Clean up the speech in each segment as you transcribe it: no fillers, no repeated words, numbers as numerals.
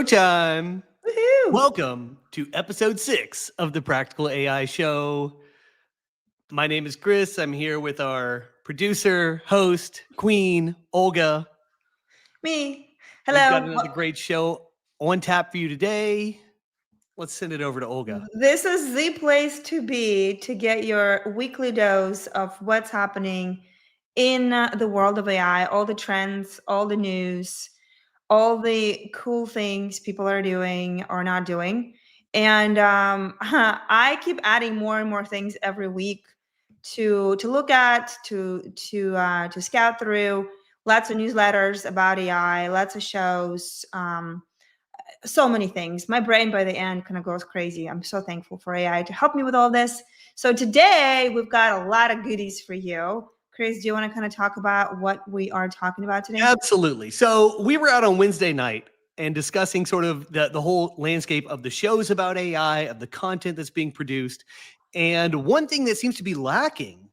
Showtime. Woohoo! Welcome to episode 6 of the Practical AI Show. My name is Chris. I'm here with our producer, host, queen, Olga. Me. We've got Hello. another great show on tap for you today. Let's send it over to Olga. This is the place to be to get your weekly dose of what's happening in the world of AI, all the trends, all the news, all the cool things people are doing or not doing. And I keep adding more and more things every week to look at, to scout through. Lots of newsletters about AI, lots of shows, so many things. My brain by the end kind of goes crazy. I'm so thankful for AI to help me with all this. So today we've got a lot of goodies for you. Chris, do you want to kind of talk about what we are talking about today? Absolutely. So we were out on Wednesday night and discussing sort of the whole landscape of the shows about AI, of the content that's being produced. And one thing that seems to be lacking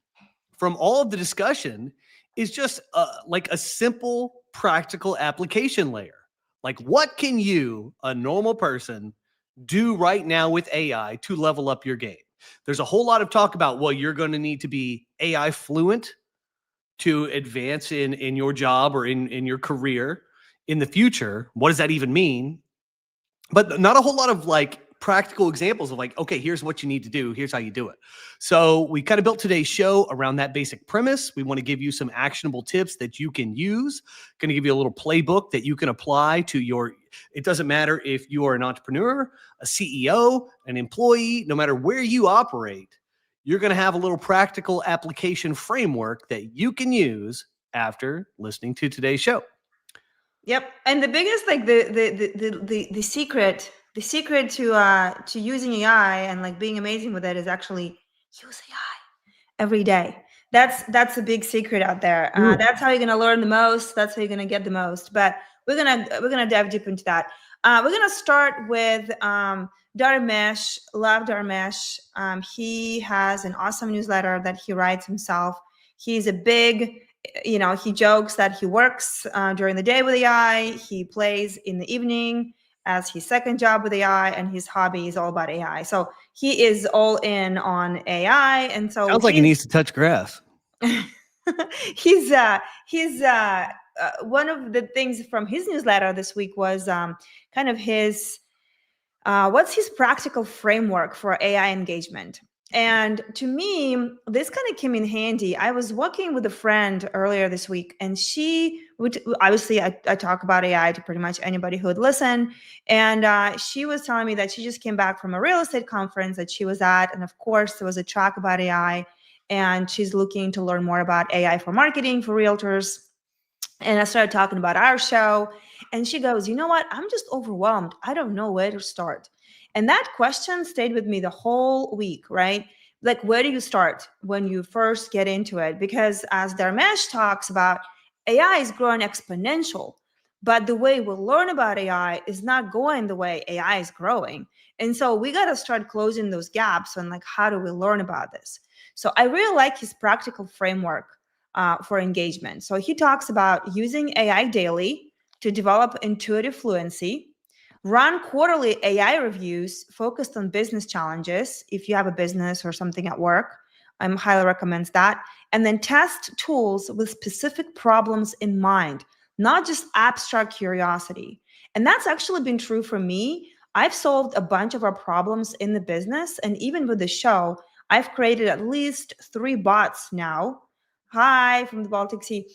from all of the discussion is just like a simple, practical application layer. Like, what can you, a normal person, do right now with AI to level up your game? There's a whole lot of talk about, well, you're going to need to be AI fluent to advance in your job or in your career in the future. What does that even mean? But not a whole lot of like practical examples of like, okay, here's what you need to do. Here's how you do it. So we kind of built today's show around that basic premise. We want to give you some actionable tips that you can use. Going to give you a little playbook that you can apply to your, it doesn't matter if you are an entrepreneur, a CEO, an employee, no matter where you operate, you're going to have a little practical application framework that you can use after listening to today's show. Yep. And the biggest, like the secret to using AI and like being amazing with it is actually use AI every day. That's a big secret out there. That's how you're gonna learn the most. That's how you're gonna get the most. But we're gonna dive deep into that. We're gonna start with Darmesh. Love Darmesh. He has an awesome newsletter that he writes himself. He's a big, he jokes that he works during the day with AI. He plays in the evening as his second job with AI, and his hobby is all about AI. So he is all in on AI, and so sounds like he needs to touch grass. he's one of the things from his newsletter this week was kind of his what's his practical framework for AI engagement. And to me, this kind of came in handy. I was working with a friend earlier this week, and she would, obviously, I talk about AI to pretty much anybody who would listen. And she was telling me that she just came back from a real estate conference that she was at. And of course, there was a track about AI, and she's looking to learn more about AI for marketing for realtors. And I started talking about our show, and she goes, you know what? I'm just overwhelmed. I don't know where to start. And that question stayed with me the whole week, right? Like, where do you start when you first get into it? Because as Darmesh talks about, AI is growing exponential, but the way we learn about AI is not going the way AI is growing. And so we got to start closing those gaps on like, how do we learn about this? So I really like his practical framework for engagement. So he talks about using AI daily to develop intuitive fluency, run quarterly AI reviews focused on business challenges. If you have a business or something at work, I highly recommend that. And then test tools with specific problems in mind, not just abstract curiosity. And that's actually been true for me. I've solved a bunch of our problems in the business. And even with the show, I've created at least 3 bots now. Hi from the Baltic Sea.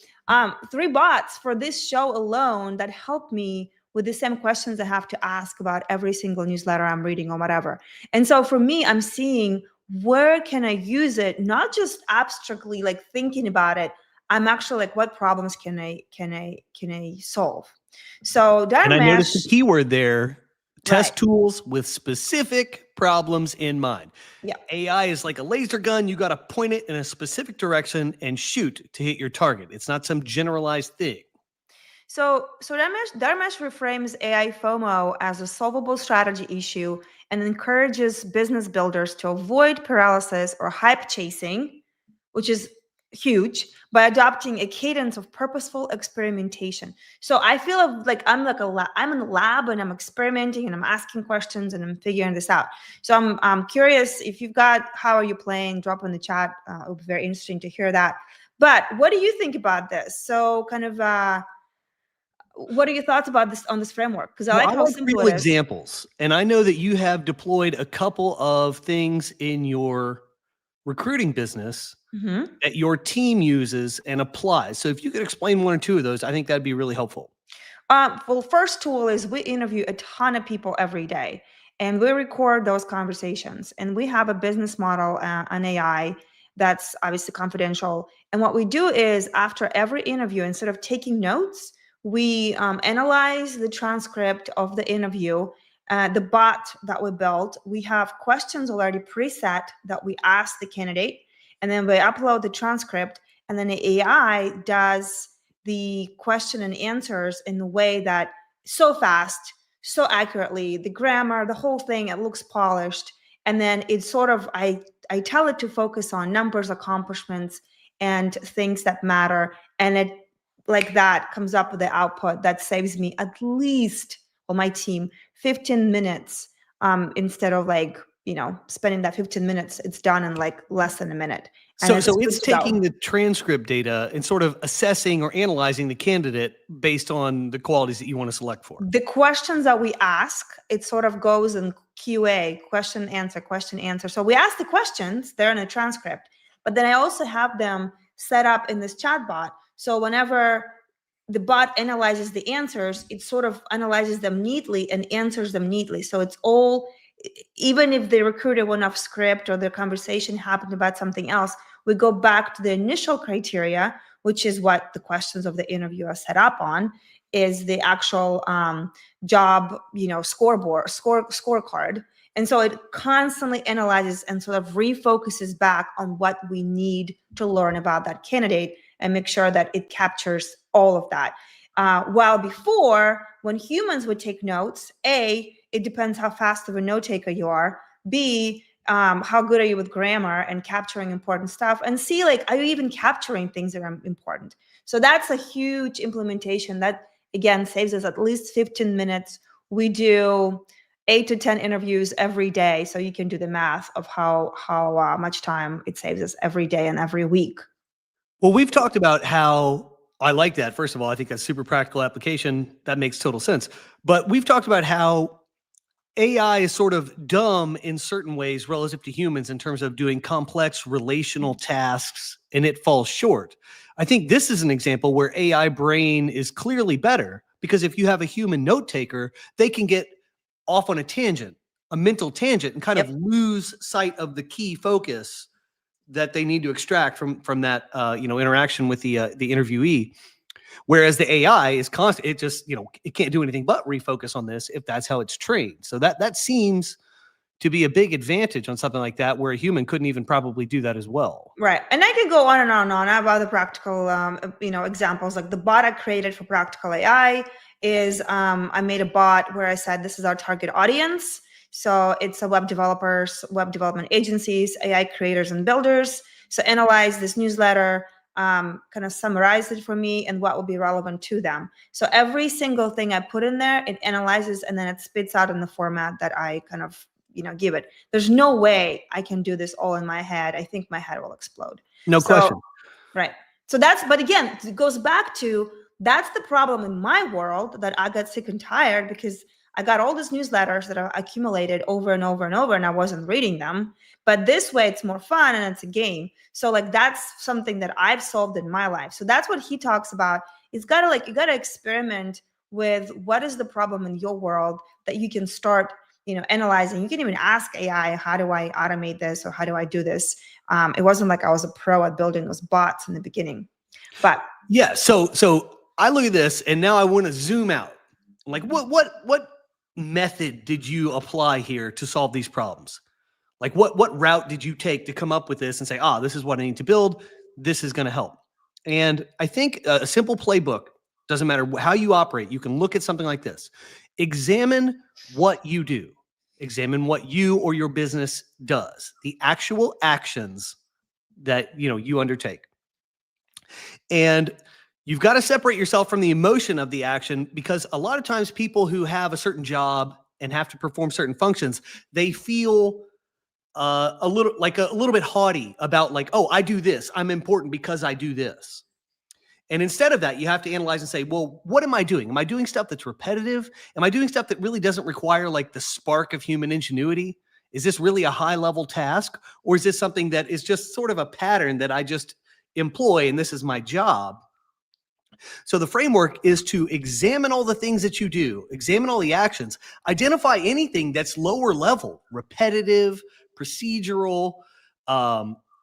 3 bots for this show alone that help me with the same questions I have to ask about every single newsletter I'm reading or whatever. And so for me, I'm seeing where can I use it, not just abstractly like thinking about it. I'm actually like, what problems can I solve? So Darmesh, and I noticed the keyword there, test tools with specific problems in mind. Yeah. AI is like a laser gun. You got to point it in a specific direction and shoot to hit your target. It's not some generalized thing. So Darmesh reframes AI FOMO as a solvable strategy issue and encourages business builders to avoid paralysis or hype chasing, which is huge, by adopting a cadence of purposeful experimentation. So I feel like I'm in the lab and I'm experimenting and I'm asking questions and I'm figuring this out. So I'm curious if you've got, how are you playing? Drop in the chat. It would be very interesting to hear that. But what do you think about this? So kind of, what are your thoughts about this on this framework? Because I like how simple real it is. examples, and I know that you have deployed a couple of things in your recruiting business that your team uses and applies. So if you could explain one or two of those, I think that'd be really helpful. Well, first tool is we interview a ton of people every day, and we record those conversations. And we have a business model, an AI that's obviously confidential. And what we do is after every interview, instead of taking notes, we analyze the transcript of the interview. The bot that we built, we have questions already preset that we ask the candidate, and then we upload the transcript, and then the AI does the question and answers in the way that so fast, so accurately, the grammar, the whole thing, it looks polished. And then it's sort of, I tell it to focus on numbers, accomplishments, and things that matter. And it, like that, comes up with the output that saves me at least, well, my team, 15 minutes instead of like, spending that 15 minutes, it's done in like less than a minute. So it's taking the transcript data and sort of assessing or analyzing the candidate based on the qualities that you want to select for. The questions that we ask, it sort of goes in QA, question, answer. So we ask the questions, they're in a transcript, but then I also have them set up in this chatbot. So whenever the bot analyzes the answers, it sort of analyzes them neatly and answers them neatly. So it's all, even if the recruiter went off script or the conversation happened about something else, we go back to the initial criteria, which is what the questions of the interview are set up on, is the actual job, scorecard. And so it constantly analyzes and sort of refocuses back on what we need to learn about that candidate and make sure that it captures all of that. While before, when humans would take notes, A, it depends how fast of a note taker you are. B, how good are you with grammar and capturing important stuff? And C, like, are you even capturing things that are important? So that's a huge implementation that, again, saves us at least 15 minutes. We do 8 to 10 interviews every day. So you can do the math of how much time it saves us every day and every week. Well, we've talked about how, I like that. First of all, I think that's super practical application. That makes total sense. But we've talked about how AI is sort of dumb in certain ways relative to humans in terms of doing complex relational tasks, and it falls short. I think this is an example where AI brain is clearly better, because if you have a human note taker, they can get off on a tangent, a mental tangent, and kind of lose sight of the key focus that they need to extract from that interaction with the interviewee. Whereas the AI is constant, it just, it can't do anything but refocus on this if that's how it's trained. So that seems to be a big advantage on something like that, where a human couldn't even probably do that as well. Right. And I could go on and on and on about the practical, examples. Like the bot I created for practical AI is I made a bot where I said, this is our target audience. So it's a web developers, web development agencies, AI creators and builders. So analyze this newsletter, kind of summarize it for me and what will be relevant to them. So every single thing I put in there, it analyzes and then it spits out in the format that I kind of, give it. There's no way I can do this all in my head. I think my head will explode. No question. Right. So but again, it goes back to, that's the problem in my world, that I got sick and tired because I got all these newsletters that are accumulated over and over and over, and I wasn't reading them. But this way, it's more fun and it's a game. So like, that's something that I've solved in my life. So that's what he talks about. You got to experiment with what is the problem in your world that you can start, analyzing. You can even ask AI, how do I automate this, or how do I do this? It wasn't like I was a pro at building those bots in the beginning, but yeah. So I look at this and now I want to zoom out. Like, what method did you apply here to solve these problems? Like, what route did you take to come up with this and say, this is what I need to build, this is going to help? And I think a simple playbook, doesn't matter how you operate, you can look at something like this. Examine what you do. Examine what you or your business does, the actual actions that you undertake. And you've got to separate yourself from the emotion of the action, because a lot of times people who have a certain job and have to perform certain functions, they feel a little bit haughty about like, oh, I do this. I'm important because I do this. And instead of that, you have to analyze and say, well, what am I doing? Am I doing stuff that's repetitive? Am I doing stuff that really doesn't require like the spark of human ingenuity? Is this really a high level task? Or is this something that is just sort of a pattern that I just employ and this is my job? So the framework is to examine all the things that you do, examine all the actions, identify anything that's lower level, repetitive, procedural,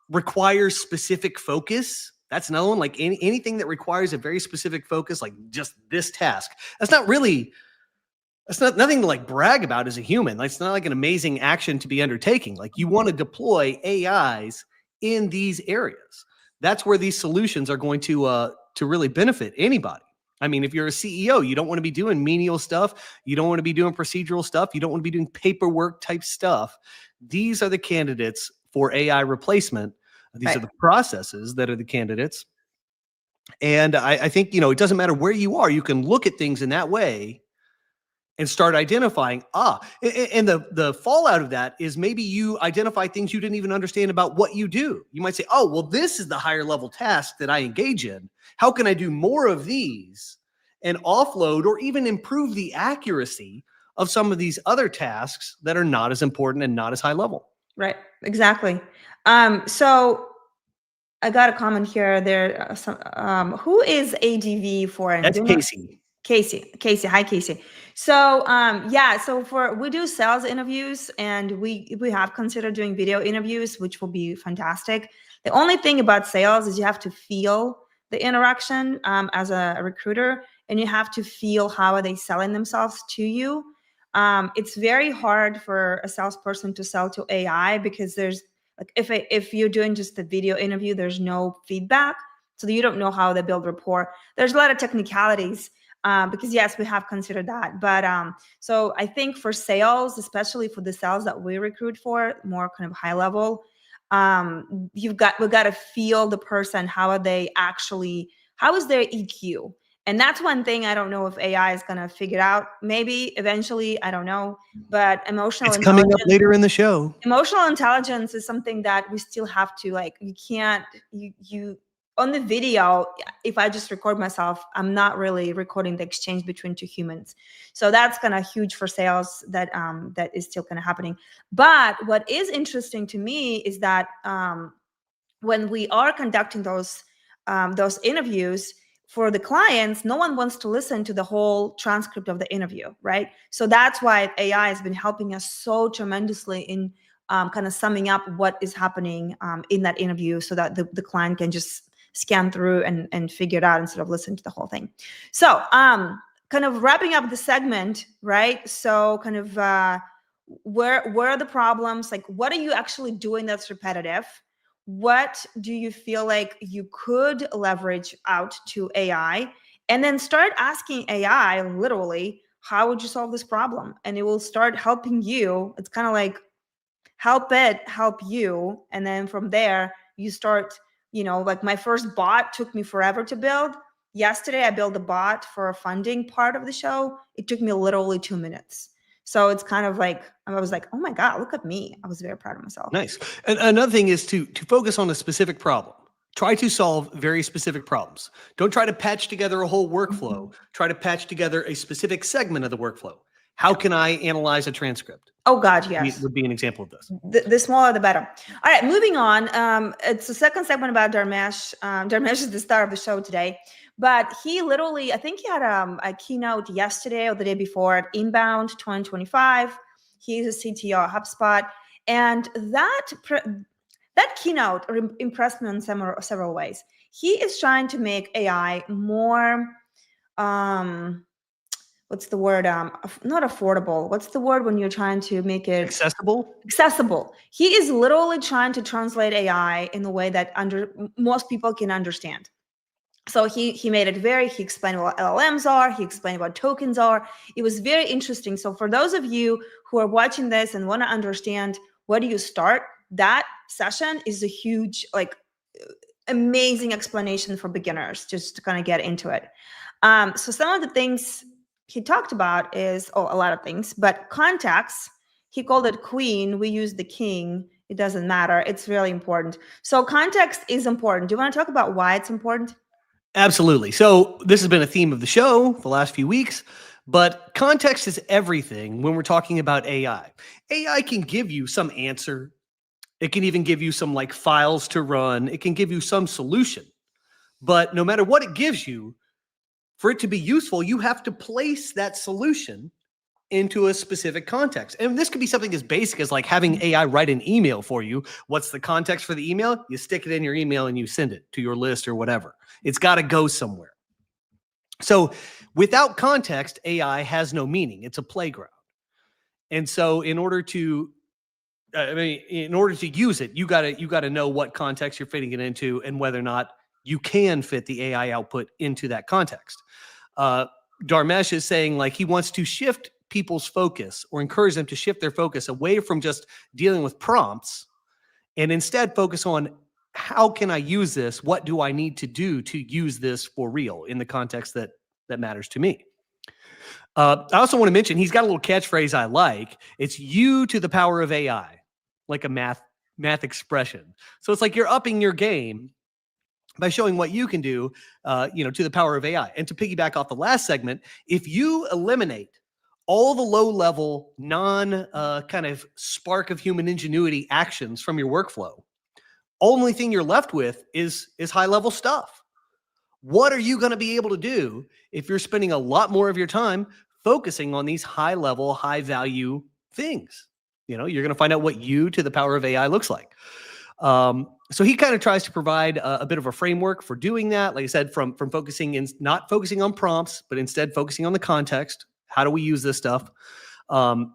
requires specific focus. That's another one, like anything that requires a very specific focus, like just this task. That's nothing to like brag about as a human. It's not like an amazing action to be undertaking. Like you want to deploy AIs in these areas. That's where these solutions are going to really benefit anybody. I mean, if you're a CEO, you don't want to be doing menial stuff. You don't want to be doing procedural stuff. You don't want to be doing paperwork type stuff. These are the candidates for AI replacement. These are the processes that are the candidates. And I think, it doesn't matter where you are. You can look at things in that way and start identifying, and the fallout of that is maybe you identify things you didn't even understand about what you do. You might say, oh, well, this is the higher level task that I engage in. How can I do more of these and offload or even improve the accuracy of some of these other tasks that are not as important and not as high level? Right, exactly. So I got a comment here. Who is ADV for? That's Casey. Casey. Hi, Casey. So so we do sales interviews, and we have considered doing video interviews, which will be fantastic. The only thing about sales is you have to feel the interaction as a recruiter, and you have to feel how are they selling themselves to you. It's very hard for a salesperson to sell to AI because there's like if you're doing just the video interview, there's no feedback, so you don't know how they build rapport. There's a lot of technicalities. Because yes, we have considered that. But so I think for sales, especially for the sales that we recruit for, more kind of high level, we've got to feel the person. How is their EQ? And that's one thing I don't know if AI is going to figure out. Maybe eventually, I don't know. But it's coming up later in the show. Emotional intelligence is something that we still have to you on the video, if I just record myself, I'm not really recording the exchange between two humans. So that's kind of huge for sales that is still kind of happening. But what is interesting to me is that when we are conducting those interviews for the clients, no one wants to listen to the whole transcript of the interview, right? So that's why AI has been helping us so tremendously in kind of summing up what is happening in that interview so that the client can just scan through and figure it out instead of listening to the whole thing. So kind of wrapping up the segment, right? So kind of where are the problems? Like, what are you actually doing that's repetitive? What do you feel like you could leverage out to AI? And then start asking AI literally, how would you solve this problem? And it will start helping you. It's kind of like help it help you. And then from there, you start, like my first bot took me forever to build. Yesterday, I built a bot for a funding part of the show. It took me literally 2 minutes. So it's kind of like, I was like, oh my God, look at me. I was very proud of myself. Nice. And another thing is to focus on a specific problem. Try to solve very specific problems. Don't try to patch together a whole workflow. Try to patch together a specific segment of the workflow. How can I analyze a transcript? Oh God, yes. Would be an example of this. The smaller, the better. All right, moving on. It's the second segment about Darmesh. Darmesh is the star of the show today. But he literally, I think he had a keynote yesterday or the day before at Inbound 2025. He's a CTO at HubSpot. And that keynote impressed me in several ways. He is trying to make AI more, what's the word? Not affordable. What's the word when you're trying to make it accessible? Accessible. He is literally trying to translate AI in a way that most people can understand. So he made it he explained what LLMs are. He explained what tokens are. It was very interesting. So for those of you who are watching this and want to understand where do you start, that session is a huge, amazing explanation for beginners, just to kind of get into it. So some of the things he talked about is, a lot of things, but context, he called it queen. We use the king. It doesn't matter. It's really important. So context is important. Do you want to talk about why it's important? Absolutely. So this has been a theme of the show the last few weeks, but context is everything when we're talking about AI. AI can give you some answer. It can even give you some like files to run. It can give you some solution. But no matter what it gives you, for it to be useful, you have to place that solution into a specific context. And this could be something as basic as like having AI write an email for you. What's the context for the email? You stick it in your email and you send it to your list or whatever. It's got to go somewhere. So without context, AI has no meaning. It's a playground. And so in order to use it, you gotta know what context you're fitting it into and whether or not you can fit the AI output into that context. Darmesh is saying like he wants to shift people's focus or encourage them to shift their focus away from just dealing with prompts and instead focus on how can I use this? What do I need to do to use this for real in the context that matters to me? I also want to mention he's got a little catchphrase I like. It's U to the power of AI, like a math expression. So it's like you're upping your game by showing what you can do, to the power of AI. And to piggyback off the last segment, if you eliminate all the low-level, kind of spark of human ingenuity actions from your workflow, only thing you're left with is high-level stuff. What are you going to be able to do if you're spending a lot more of your time focusing on these high-level, high-value things? You're going to find out what U to the power of AI looks like. So he kind of tries to provide a bit of a framework for doing that. Like I said, from not focusing on prompts, but instead focusing on the context. How do we use this stuff?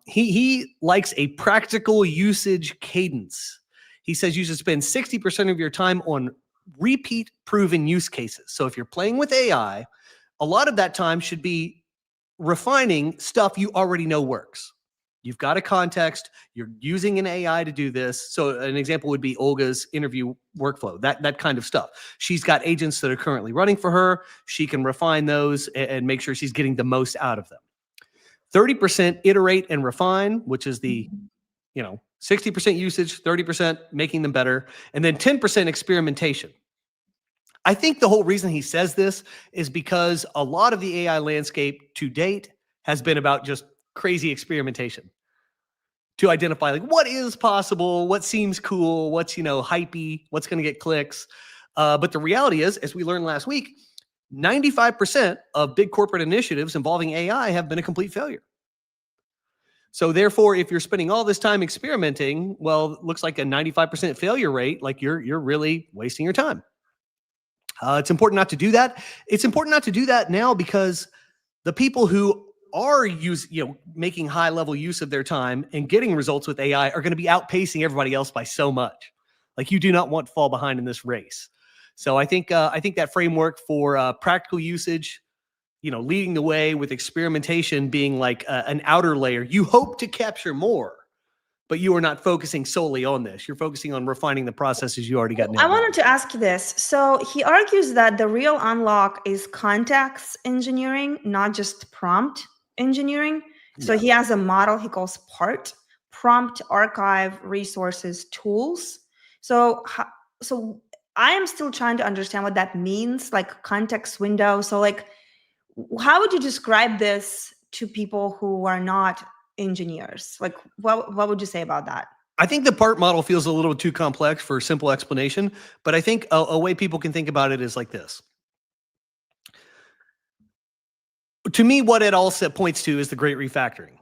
He likes a practical usage cadence. He says you should spend 60% of your time on repeat proven use cases. So if you're playing with AI, a lot of that time should be refining stuff you already know works. You've got a context, you're using an AI to do this. So an example would be Olga's interview workflow, that kind of stuff. She's got agents that are currently running for her. She can refine those and make sure she's getting the most out of them. 30% iterate and refine, which is the 60% usage, 30% making them better, and then 10% experimentation. I think the whole reason he says this is because a lot of the AI landscape to date has been about just crazy experimentation to identify like what is possible, what seems cool, what's hypey, what's going to get clicks. But the reality is, as we learned last week, 95% of big corporate initiatives involving AI have been a complete failure. So therefore, if you're spending all this time experimenting, well, it looks like a 95% failure rate, like you're really wasting your time. It's important not to do that. It's important not to do that now because the people who are making high level use of their time and getting results with AI are going to be outpacing everybody else by so much. Like you do not want to fall behind in this race. So I think that framework for practical usage, leading the way with experimentation being like an outer layer. You hope to capture more, but you are not focusing solely on this. You're focusing on refining the processes you already got nailed I wanted to ask you this. So he argues that the real unlock is context engineering, not just prompt engineering. So he has a model he calls PART, prompt, archive, resources, tools. So I am still trying to understand what that means, like context window. So like, how would you describe this to people who are not engineers? Like, what would you say about that? I think the PART model feels a little too complex for simple explanation, but I think a way people can think about it is like this. To me, what it all points to is the great refactoring.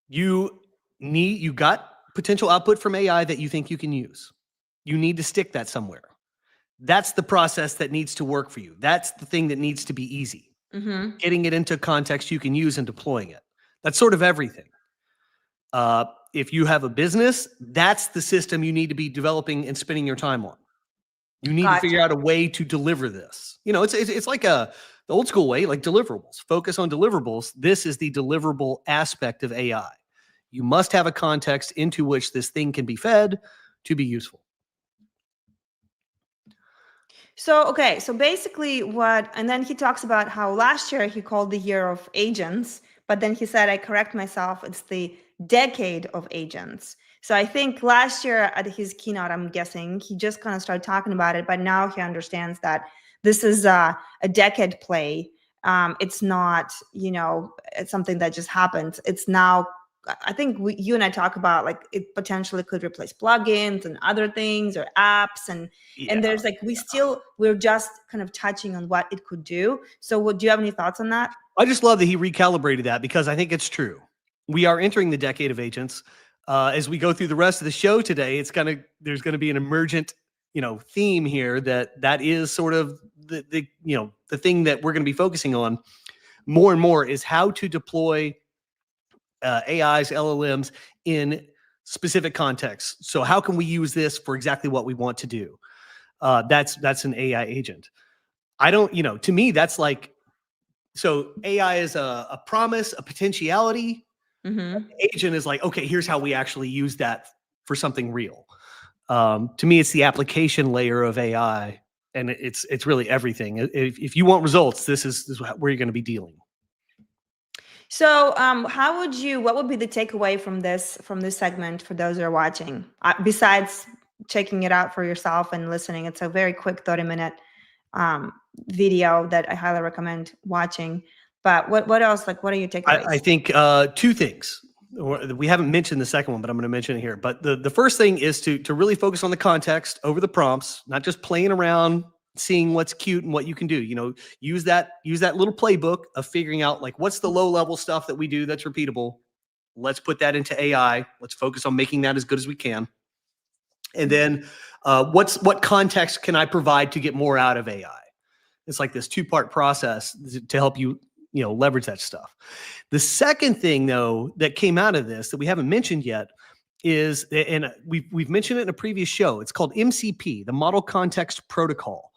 You got potential output from AI that you think you can use. You need to stick that somewhere. That's the process that needs to work for you. That's the thing that needs to be easy. Mm-hmm. Getting it into context you can use and deploying it. That's sort of everything. If you have a business, that's the system you need to be developing and spending your time on. You need to figure out a way to deliver this. It's like the old school way, like deliverables. Focus on deliverables. This is the deliverable aspect of AI. You must have a context into which this thing can be fed to be useful. So, okay, so basically and then he talks about how last year he called the year of agents, but then he said, I correct myself, it's the decade of agents. So I think last year at his keynote, I'm guessing, he just kind of started talking about it, but now he understands that this is a decade play. It's not, it's something that just happens. It's now, I think you and I talk about like it potentially could replace plugins and other things or apps, and there's like we're just kind of touching on what it could do. So do you have any thoughts on that? I just love that he recalibrated that, because I think it's true. We are entering the decade of agents. As we go through the rest of the show today, there's gonna be an emergent theme here that is sort of the thing that we're going to be focusing on more and more, is how to deploy AIs, LLMs in specific contexts. So how can we use this for exactly what we want to do? That's an AI agent. To me, that's like, so AI is a promise, a potentiality. Mm-hmm. Agent is like, okay, here's how we actually use that for something real. To me, it's the application layer of AI, and it's really everything. If you want results, this is where you're going to be dealing. So, what would be the takeaway from this segment for those that are watching? Besides checking it out for yourself and listening, it's a very quick 30-minute video that I highly recommend watching. But what else? Like, what are your takeaways? I think two things. We haven't mentioned the second one, but I'm going to mention it here. But the first thing is to really focus on the context over the prompts, not just playing around, seeing what's cute and what you can do. Use that little playbook of figuring out like what's the low level stuff that we do that's repeatable. Let's put that into AI. Let's focus on making that as good as we can. And then what context can I provide to get more out of AI? It's like this two-part process to help you leverage that stuff. The second thing, though, that came out of this that we haven't mentioned yet is, and we've mentioned it in a previous show, it's called MCP, the Model Context Protocol.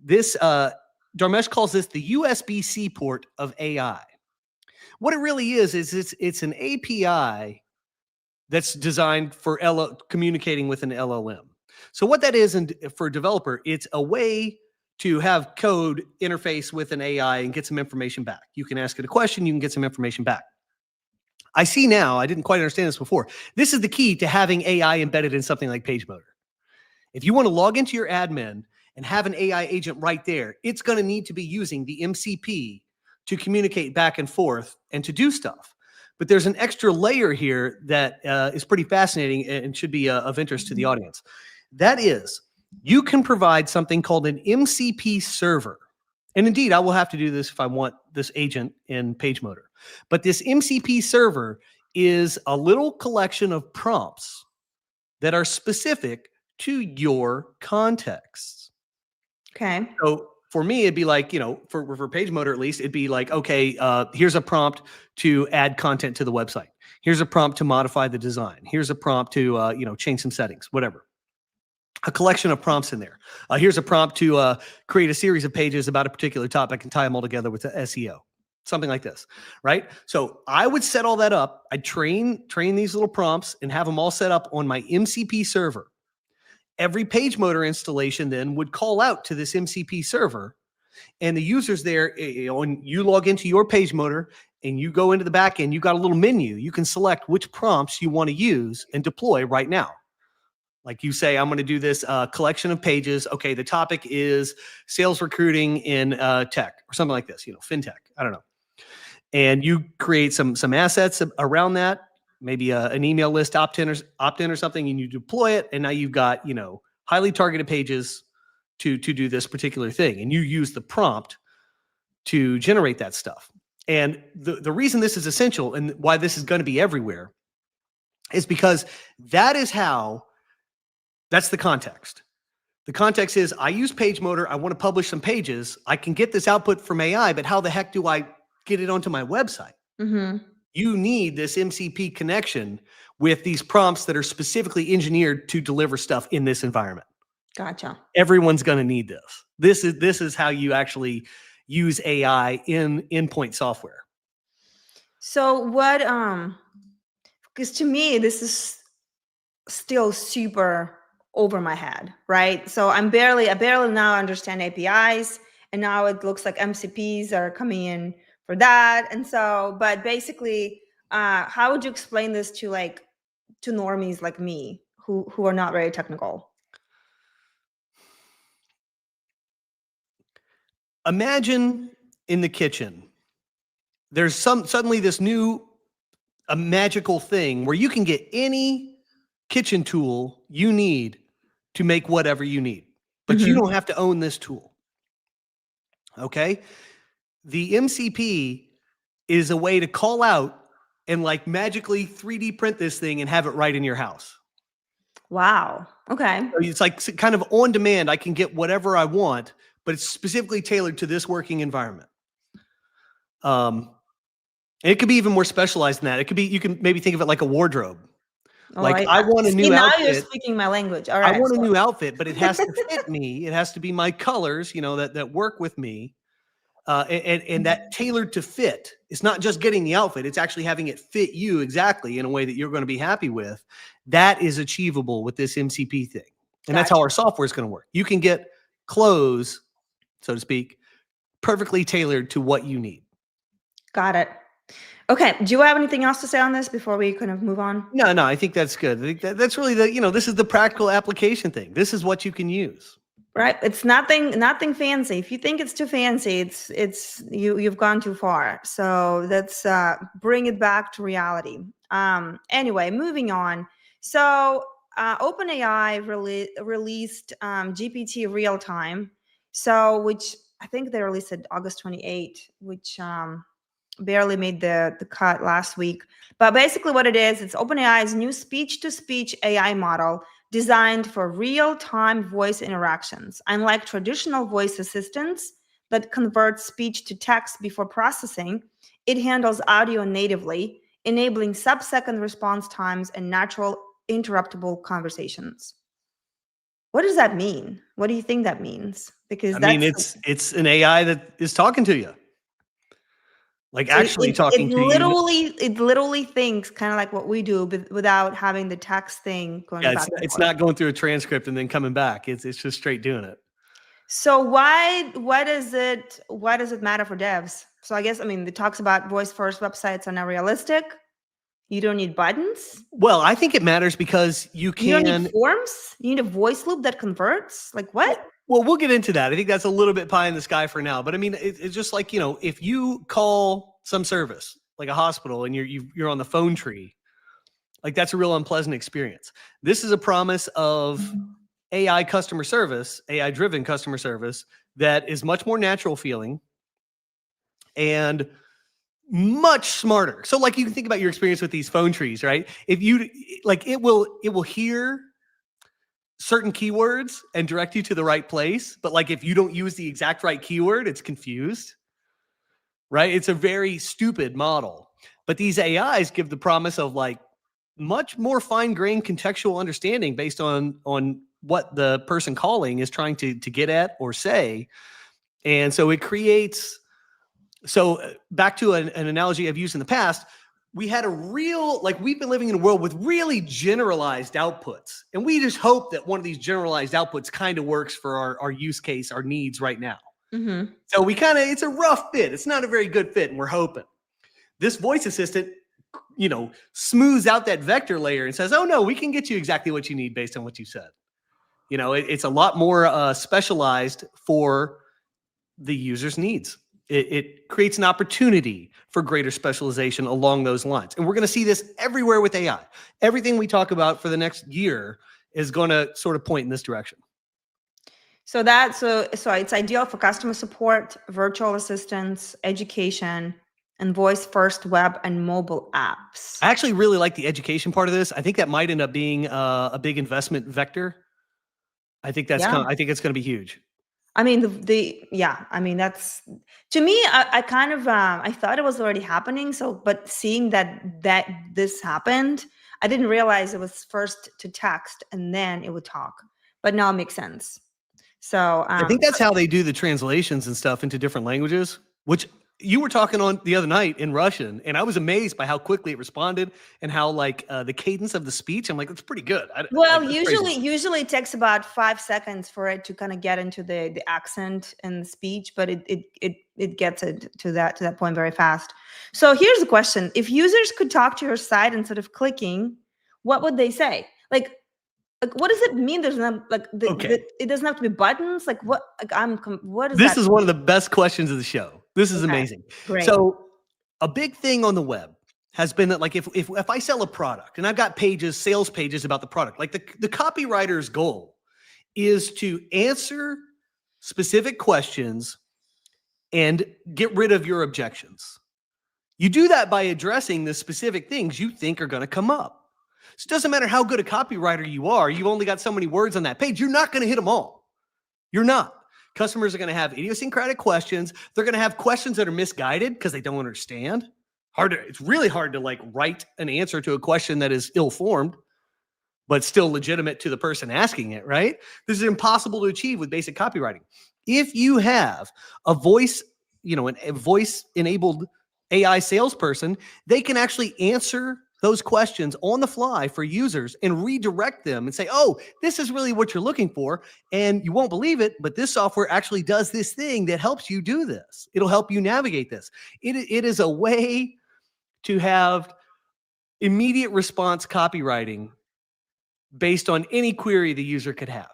This, Darmesh calls this the USB-C port of AI. What it really is it's an API that's designed for communicating with an LLM. So what that is, and for a developer, it's a way to have code interface with an AI and get some information back. You can ask it a question, you can get some information back. I see now, I didn't quite understand this before. This is the key to having AI embedded in something like PageMotor. If you want to log into your admin and have an AI agent right there, it's going to need to be using the MCP to communicate back and forth and to do stuff. But there's an extra layer here that is pretty fascinating and should be of interest to the audience. That is, you can provide something called an MCP server. And indeed, I will have to do this if I want this agent in PageMotor. But this MCP server is a little collection of prompts that are specific to your contexts. Okay. So for me, it'd be like, for PageMotor at least, it'd be like, okay, here's a prompt to add content to the website. Here's a prompt to modify the design. Here's a prompt to, change some settings, whatever. A collection of prompts in there. Here's a prompt to create a series of pages about a particular topic and tie them all together with the SEO. Something like this, right? So I would set all that up. I'd train these little prompts and have them all set up on my MCP server. Every PageMotor installation then would call out to this MCP server, and the users there, when you log into your PageMotor and you go into the back end, you got a little menu. You can select which prompts you want to use and deploy right now. Like you say, I'm going to do this collection of pages. Okay, the topic is sales recruiting in tech or something like this, fintech. I don't know. And you create some assets around that, maybe an email list opt-in or something, and you deploy it. And now you've got, highly targeted pages to do this particular thing. And you use the prompt to generate that stuff. And the reason this is essential and why this is going to be everywhere is because that's the context. The context is I use PageMotor. I want to publish some pages. I can get this output from AI, but how the heck do I get it onto my website? Mm-hmm. You need this MCP connection with these prompts that are specifically engineered to deliver stuff in this environment. Gotcha. Everyone's going to need this. This is how you actually use AI in endpoint software. So what, because to me, this is still super over my head, right? So I barely now understand APIs, and now it looks like MCPs are coming in for that. And so, but basically, how would you explain this to normies like me who are not very technical? Imagine in the kitchen, there's suddenly this new a magical thing where you can get any kitchen tool you need to make whatever you need, but you don't have to own this tool. Okay? The MCP is a way to call out and like magically 3D print this thing and have it right in your house. Wow. Okay. So it's like kind of on demand. I can get whatever I want, but it's specifically tailored to this working environment. It could be even more specialized than that. It could be, you can maybe think of it like a wardrobe. Like I want a new outfit. Now you're speaking my language. All right. I want a new outfit, but it has to fit me. It has to be my colors, that work with me. And that tailored to fit. It's not just getting the outfit. It's actually having it fit you exactly in a way that you're going to be happy with. That is achievable with this MCP thing. And that's how our software is going to work. You can get clothes, so to speak, perfectly tailored to what you need. Got it. Okay. Do you have anything else to say on this before we kind of move on? No, I think that's good. I think that's really this is the practical application thing. This is what you can use. Right. It's nothing fancy. If you think it's too fancy, you've gone too far. So let's bring it back to reality. Anyway, moving on. So OpenAI released GPT real time. So which I think they released it August 28, which barely made the cut last week. But basically what it is, it's OpenAI's new speech-to-speech AI model designed for real-time voice interactions. Unlike traditional voice assistants that convert speech to text before processing, it handles audio natively, enabling sub-second response times and natural interruptible conversations. What does that mean? What do you think that means? Because it's an AI that is talking to you. Like actually talking to you. It literally thinks kind of like what we do, but without having the text thing going back. It's not going through a transcript and then coming back. It's just straight doing it. So why does it matter for devs? So I guess, it talks about voice first websites are not realistic. You don't need buttons. Well, I think it matters because you don't need forms. You need a voice loop that converts. Like what? Well, we'll get into that. I think that's a little bit pie in the sky for now. But it's just like, if you call some service, like a hospital, and you're on the phone tree, like that's a real unpleasant experience. This is a promise of AI customer service, AI-driven customer service that is much more natural feeling and much smarter. So like you can think about your experience with these phone trees, right? If you like, it will hear certain keywords and direct you to the right place. But like, if you don't use the exact right keyword, it's confused, right? It's a very stupid model, but these AIs give the promise of like much more fine-grained contextual understanding based on what the person calling is trying to get at or say. And so it creates, back to an analogy I've used in the past, we had we've been living in a world with really generalized outputs. And we just hope that one of these generalized outputs kind of works for our use case, our needs right now. Mm-hmm. So it's a rough fit. It's not a very good fit. And we're hoping this voice assistant, smooths out that vector layer and says, oh no, we can get you exactly what you need based on what you said. It's a lot more specialized for the user's needs. It creates an opportunity for greater specialization along those lines. And we're going to see this everywhere with AI. Everything we talk about for the next year is going to sort of point in this direction. So it's ideal for customer support, virtual assistants, education, and voice first web and mobile apps. I actually really like the education part of this. I think that might end up being a big investment vector. I think I think it's going to be huge. That's, to me, I kind of, I thought it was already happening. But seeing that this happened, I didn't realize it was first to text and then it would talk, but now it makes sense. So I think that's how they do the translations and stuff into different languages, which you were talking on the other night in Russian, and I was amazed by how quickly it responded and how like the cadence of the speech. I'm like, that's pretty good. Well, that's crazy. usually it takes about 5 seconds for it to kind of get into the accent and the speech, but it gets it to that point very fast. So here's the question: if users could talk to your site instead of clicking, what would they say? Like what does it mean? There's not like it doesn't have to be buttons. Like what? Like what is This that? is one of the best questions of the show. This is amazing. Great. So a big thing on the web has been that like if I sell a product and I've got pages, sales pages about the product, like the copywriter's goal is to answer specific questions and get rid of your objections. You do that by addressing the specific things you think are going to come up. So it doesn't matter how good a copywriter you are, you've only got so many words on that page. You're not going to hit them all. You're not. Customers are going to have idiosyncratic questions. They're going to have questions that are misguided because they don't understand. It's really hard to like write an answer to a question that is ill-formed, but still legitimate to the person asking it, right? This is impossible to achieve with basic copywriting. If you have a voice, a voice-enabled AI salesperson, they can actually answer those questions on the fly for users and redirect them and say, oh, this is really what you're looking for. And you won't believe it, but this software actually does this thing that helps you do this. It'll help you navigate this. It is a way to have immediate response copywriting based on any query the user could have.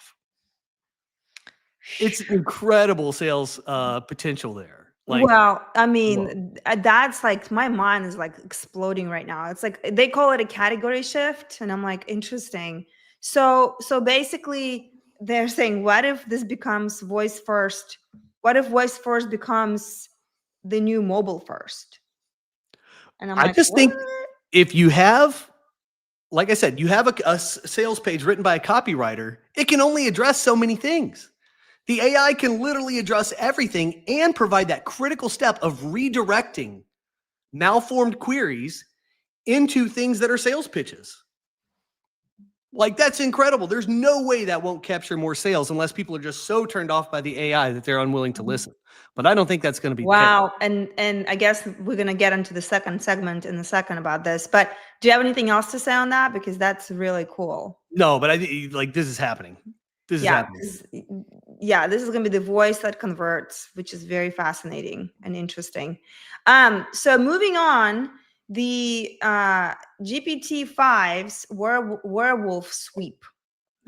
It's incredible sales potential there. Like, well, I mean, that's like my mind is like exploding right now. It's like they call it a category shift, and I'm like, interesting. So basically, they're saying, what if this becomes voice first? What if voice first becomes the new mobile first? And I'm like, I just think if you have, like I said, you have a sales page written by a copywriter, it can only address so many things. The AI can literally address everything and provide that critical step of redirecting malformed queries into things that are sales pitches. Like, that's incredible. There's no way that won't capture more sales unless people are just so turned off by the AI that they're unwilling to listen. But I don't think that's going to be wow. And I guess we're going to get into the second segment in a second about this. But do you have anything else to say on that? Because that's really cool. No, but like this is happening. This is happening. This is going to be the voice that converts, which is very fascinating and interesting. So moving on, the GPT-5's Werewolf sweep.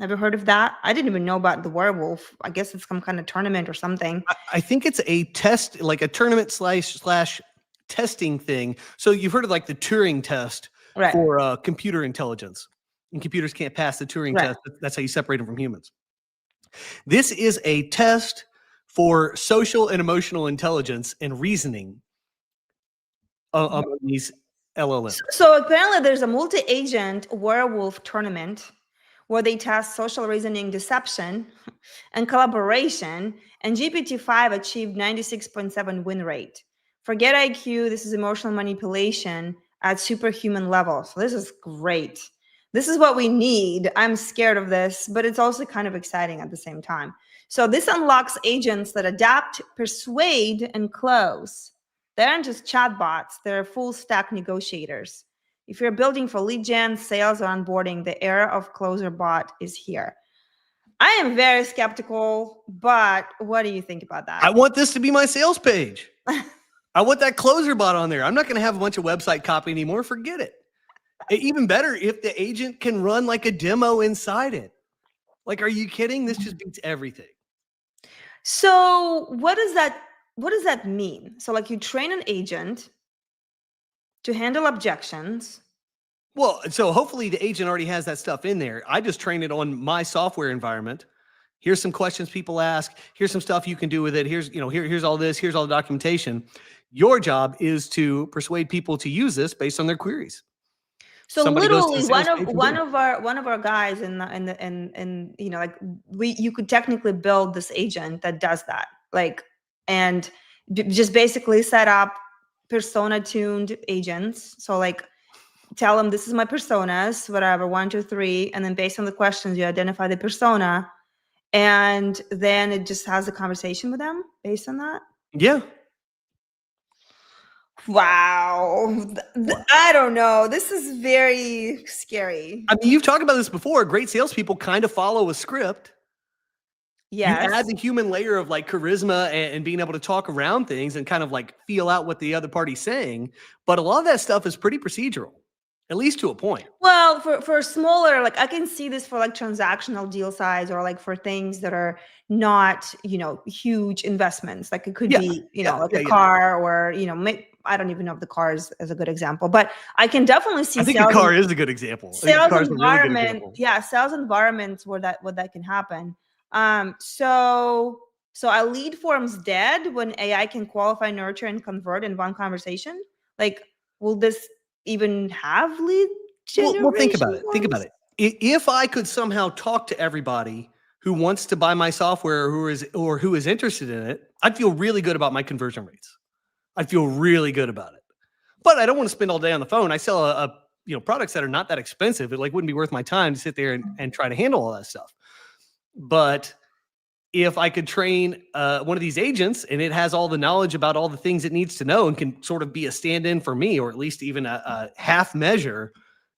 Ever heard of that? I didn't even know about the Werewolf. I guess it's some kind of tournament or something. I think it's a test, like a tournament slash testing thing. So you've heard of like the Turing test for computer intelligence, and computers can't pass the Turing test. That's how you separate them from humans. This is a test for social and emotional intelligence and reasoning of these LLMs. So apparently there's a multi-agent werewolf tournament where they test social reasoning, deception, and collaboration, and GPT-5 achieved 96.7 win rate. Forget IQ, this is emotional manipulation at superhuman level. So this is great. This is what we need. I'm scared of this, but it's also kind of exciting at the same time. So this unlocks agents that adapt, persuade, and close. They aren't just chatbots, they're full stack negotiators. If you're building for lead gen, sales, or onboarding, the era of closer bot is here. I am very skeptical, but what do you think about that? I want this to be my sales page. I want that closer bot on there. I'm not going to have a bunch of website copy anymore. Forget it. Even better if the agent can run like a demo inside it. Like, are you kidding? This just beats everything. So what does that mean? So like you train an agent to handle objections. Well, so hopefully the agent already has that stuff in there. I just train it on my software environment. Here's some questions people ask. Here's some stuff you can do with it. Here's all this. Here's all the documentation. Your job is to persuade people to use this based on their queries. So literally one of our guys you could technically build this agent that does that, like, and just basically set up persona tuned agents. So like tell them this is my personas, whatever, 1, 2, 3, and then based on the questions you identify the persona, and then it just has a conversation with them based on that. Yeah. Wow. I don't know. This is very scary. I mean, you've talked about this before. Great salespeople kind of follow a script. You add Yes. the human layer of like charisma and being able to talk around things and kind of like feel out what the other party's saying. But a lot of that stuff is pretty procedural, at least to a point. Well, for smaller, like I can see this for like transactional deal size or like for things that are not, huge investments. Like it could Yeah, be, yeah, like yeah, a yeah. car or, I don't even know if the car is a good example, but I can definitely see I think a car is a good example. I think a sales car is a really good environment. example. Yeah, sales environments where that can happen. So are lead forms dead when AI can qualify, nurture, and convert in one conversation? Like, will this even have lead generation Well, think about it. Think about forms? it. If I could somehow talk to everybody who wants to buy my software or who is interested in it, I'd feel really good about my conversion rates. I'd feel really good about it. But I don't want to spend all day on the phone. I sell products that are not that expensive. It like wouldn't be worth my time to sit there and try to handle all that stuff. But if I could train one of these agents and it has all the knowledge about all the things it needs to know and can sort of be a stand-in for me, or at least even a half measure,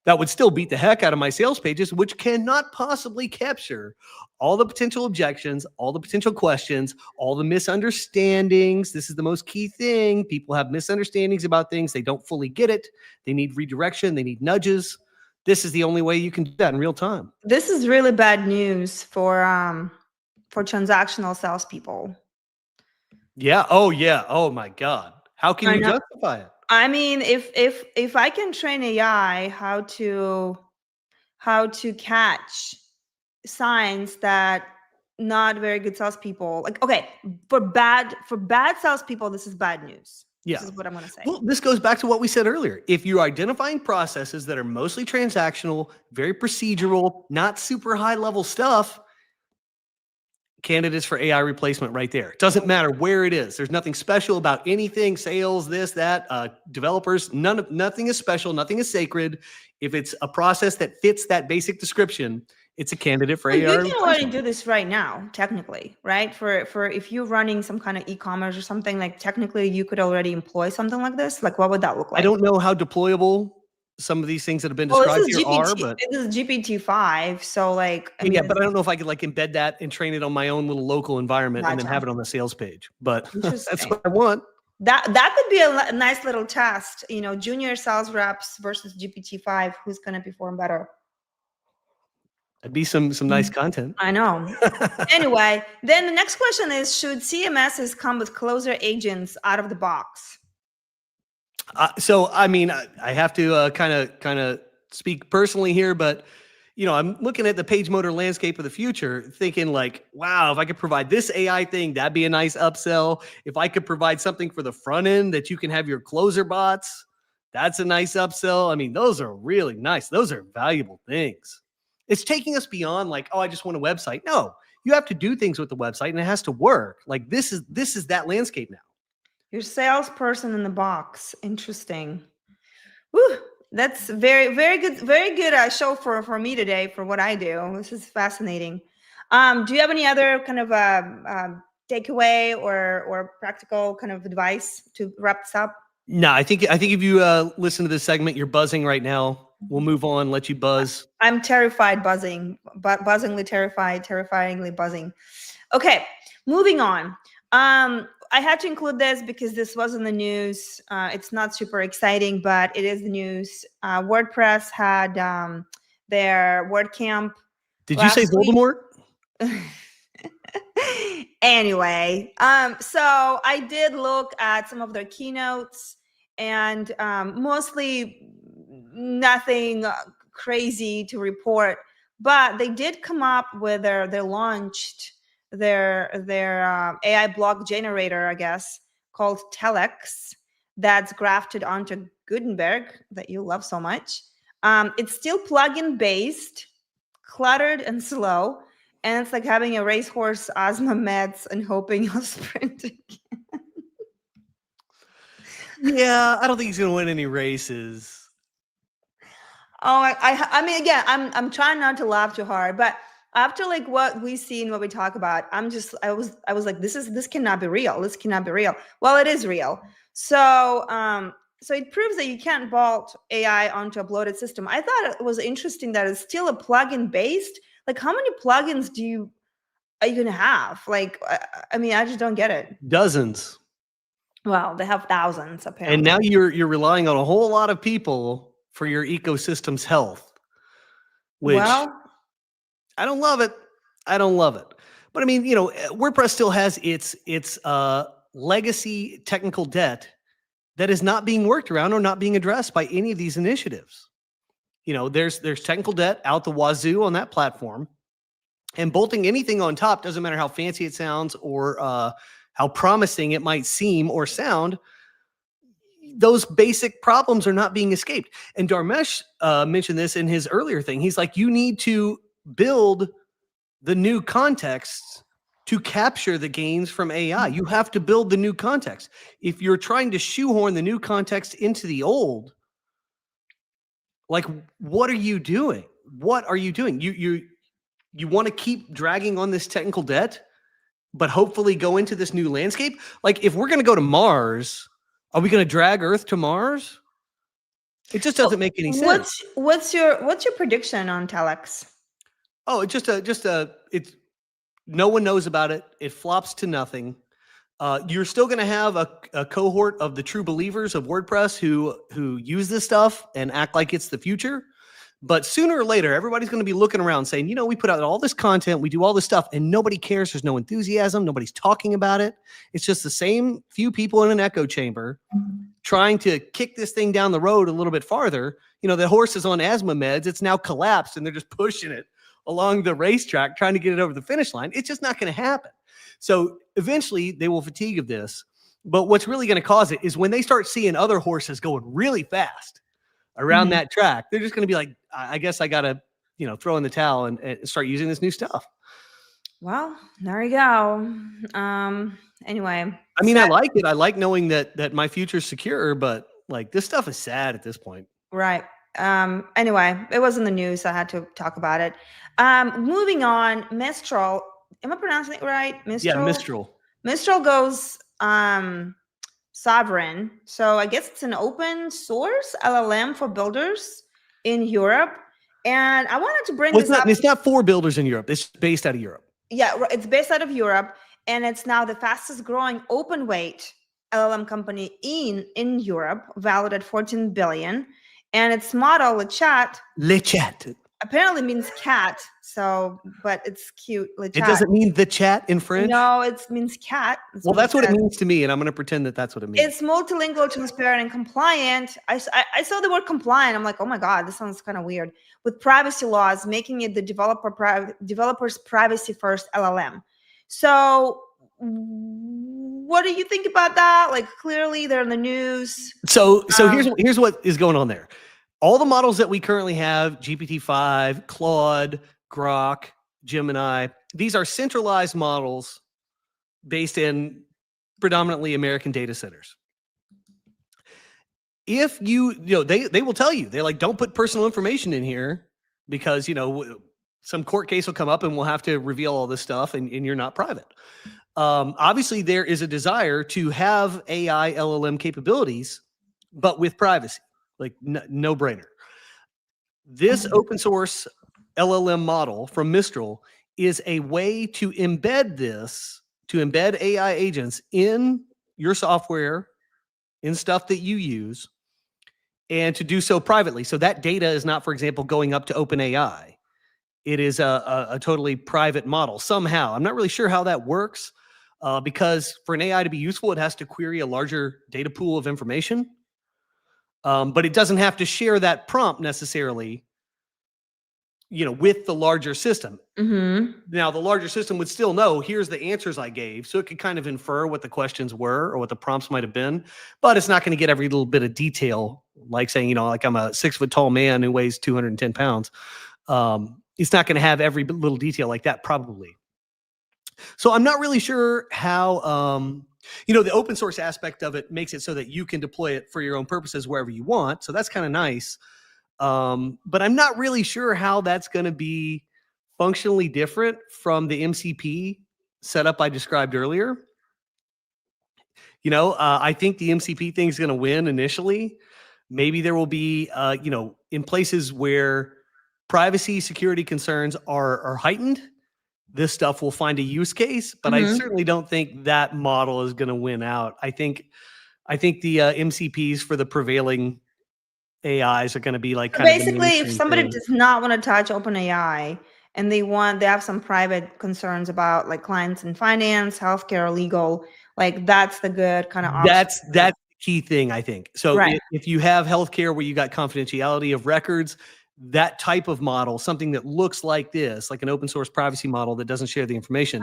that would still beat the heck out of my sales pages, which cannot possibly capture all the potential objections, all the potential questions, all the misunderstandings. This is the most key thing. People have misunderstandings about things. They don't fully get it. They need redirection. They need nudges. This is the only way you can do that in real time. This is really bad news for transactional salespeople. Yeah. Oh, yeah. Oh, my God. How can I you know. justify it? I mean, if I can train AI how to catch signs that not very good salespeople, like, okay, for bad salespeople, this is bad news. Yeah. This is what I'm going to say. Well, this goes back to what we said earlier. If you're identifying processes that are mostly transactional, very procedural, not super high level stuff, candidates for AI replacement right there. It doesn't matter where it is. There's nothing special about anything, sales, this, that, developers, nothing is special, nothing is sacred. If it's a process that fits that basic description, it's a candidate for Well, AI you can already replacement. do this right now, technically, right? For if you're running some kind of e-commerce or something, like technically you could already employ something like this. Like, what would that look like? I don't know how deployable some of these things that have been Well, described this is here are, GPT. but This is GPT-5, so like, I mean, yeah, but I don't know if I could like embed that and train it on my own little local environment and then Gotcha. have it on the sales page. But that's Interesting. what I want. That could be a nice little test. Junior sales reps versus GPT-5. Who's going to perform better? That'd be some nice content. I know. Anyway, then the next question is: should CMSs come with closer agents out of the box? So, I mean, I have to kind of speak personally here, but I'm looking at the page motor landscape of the future, thinking like, wow, if I could provide this AI thing, that'd be a nice upsell. If I could provide something for the front end that you can have your closer bots, that's a nice upsell. I mean, those are really nice. Those are valuable things. It's taking us beyond like, oh, I just want a website. No, you have to do things with the website and it has to work. Like this is that landscape now. Your salesperson in the box. Interesting. Woo, that's very, very good. Very good show for me today for what I do. This is fascinating. Do you have any other kind of takeaway or practical kind of advice to wrap this up? No, I think if you listen to this segment, you're buzzing right now. We'll move on, let you buzz. I'm terrified, buzzingly terrified, terrifyingly buzzing. Okay, moving on. I had to include this because this was in the news. It's not super exciting, but it is the news. WordPress had their WordCamp. Did you say Voldemort? Anyway, so I did look at some of their keynotes, and mostly nothing crazy to report, but they did come up with they launched their AI block generator, I guess, called Telex, that's grafted onto Gutenberg that you love so much. It's still plugin based, cluttered and slow, and it's like having a racehorse asthma meds and hoping you'll sprint again. Yeah, I don't think he's gonna win any races. Oh, I mean, again, I'm trying not to laugh too hard, but after like what we see and what we talk about, I was like, this cannot be real. This cannot be real. Well, it is real. So, so it proves that you can't bolt AI onto a bloated system. I thought it was interesting that it's still a plugin based. Like, how many plugins are you gonna have? Like, I mean, I just don't get it. Dozens. Well, they have thousands apparently. And now you're relying on a whole lot of people for your ecosystem's health, which Well, I don't love it. I don't love it. But I mean, WordPress still has its legacy technical debt that is not being worked around or not being addressed by any of these initiatives. There's technical debt out the wazoo on that platform, and bolting anything on top, doesn't matter how fancy it sounds or how promising it might seem or sound, those basic problems are not being escaped. And Darmesh mentioned this in his earlier thing. He's like, you need to build the new contexts to capture the gains from AI. You have to build the new context. If you're trying to shoehorn the new context into the old, like, what are you doing? What are you doing? You want to keep dragging on this technical debt, but hopefully go into this new landscape? Like, if we're going to go to Mars, are we going to drag Earth to Mars? It just doesn't make any sense. What's your prediction on Telex? Oh, it's it's no one knows about it. It flops to nothing. You're still going to have a cohort of the true believers of WordPress who use this stuff and act like it's the future. But sooner or later, everybody's going to be looking around saying, we put out all this content, we do all this stuff, and nobody cares. There's no enthusiasm. Nobody's talking about it. It's just the same few people in an echo chamber trying to kick this thing down the road a little bit farther. The horse is on asthma meds. It's now collapsed, and they're just pushing it along the racetrack, trying to get it over the finish line. It's just not going to happen. So eventually they will fatigue of this. But what's really going to cause it is when they start seeing other horses going really fast around that track, they're just going to be like, I guess I got to, throw in the towel and start using this new stuff. Well, there you go. Anyway. I mean, I like it. I like knowing that my future's secure, but like, this stuff is sad at this point. Right. Anyway, it was in the news. So I had to talk about it. Moving on, Mistral. Am I pronouncing it right? Mistral? Yeah, Mistral. Mistral goes sovereign. So I guess it's an open source LLM for builders in Europe. And I wanted to bring this up. It's not for builders in Europe. It's based out of Europe. Yeah, it's based out of Europe. And it's now the fastest growing open weight LLM company in Europe, valued at 14 billion. And its model, Le Chat, apparently means cat. So, but it's cute. Le Chat. It doesn't mean the chat in French? No, it means cat. Well, that's what it means to me, and I'm going to pretend that that's what it means. It's multilingual, transparent, and compliant. I saw the word compliant. I'm like, oh my God, this sounds kind of weird. With privacy laws, making it the developer's privacy-first LLM. So what do you think about that? Like, clearly they're in the news. So here's what is going on there. All the models that we currently have, GPT-5, Claude, Grok, Gemini, these are centralized models based in predominantly American data centers. If they will tell you, they're like, don't put personal information in here because, some court case will come up and we'll have to reveal all this stuff and you're not private. Obviously, there is a desire to have AI LLM capabilities, but with privacy, like no brainer. This open source LLM model from Mistral is a way to embed AI agents in your software, in stuff that you use, and to do so privately. So that data is not, for example, going up to OpenAI. It is a totally private model somehow. I'm not really sure how that works because for an AI to be useful, it has to query a larger data pool of information. But it doesn't have to share that prompt necessarily, with the larger system. Now, the larger system would still know, here's the answers I gave. So it could kind of infer what the questions were or what the prompts might have been, but it's not going to get every little bit of detail, like saying, like I'm a 6 foot tall man who weighs 210 pounds. It's not going to have every little detail like that, probably. So I'm not really sure how, the open source aspect of it makes it so that you can deploy it for your own purposes wherever you want. So that's kind of nice. But I'm not really sure how that's going to be functionally different from the MCP setup I described earlier. I think the MCP thing is going to win initially. Maybe there will be, in places where privacy security concerns are heightened, this stuff will find a use case, but I certainly don't think that model is going to win out. I think the MCPs for the prevailing AIs are going to be like kind of the basically, if mainstream somebody thing. does not want to touch OpenAI and they have some private concerns about like clients in finance, healthcare, legal, like that's the good kind of option. That's the key thing, I think. So Right. if you have healthcare where you got confidentiality of records, that type of model, something that looks like this, like an open source privacy model that doesn't share the information,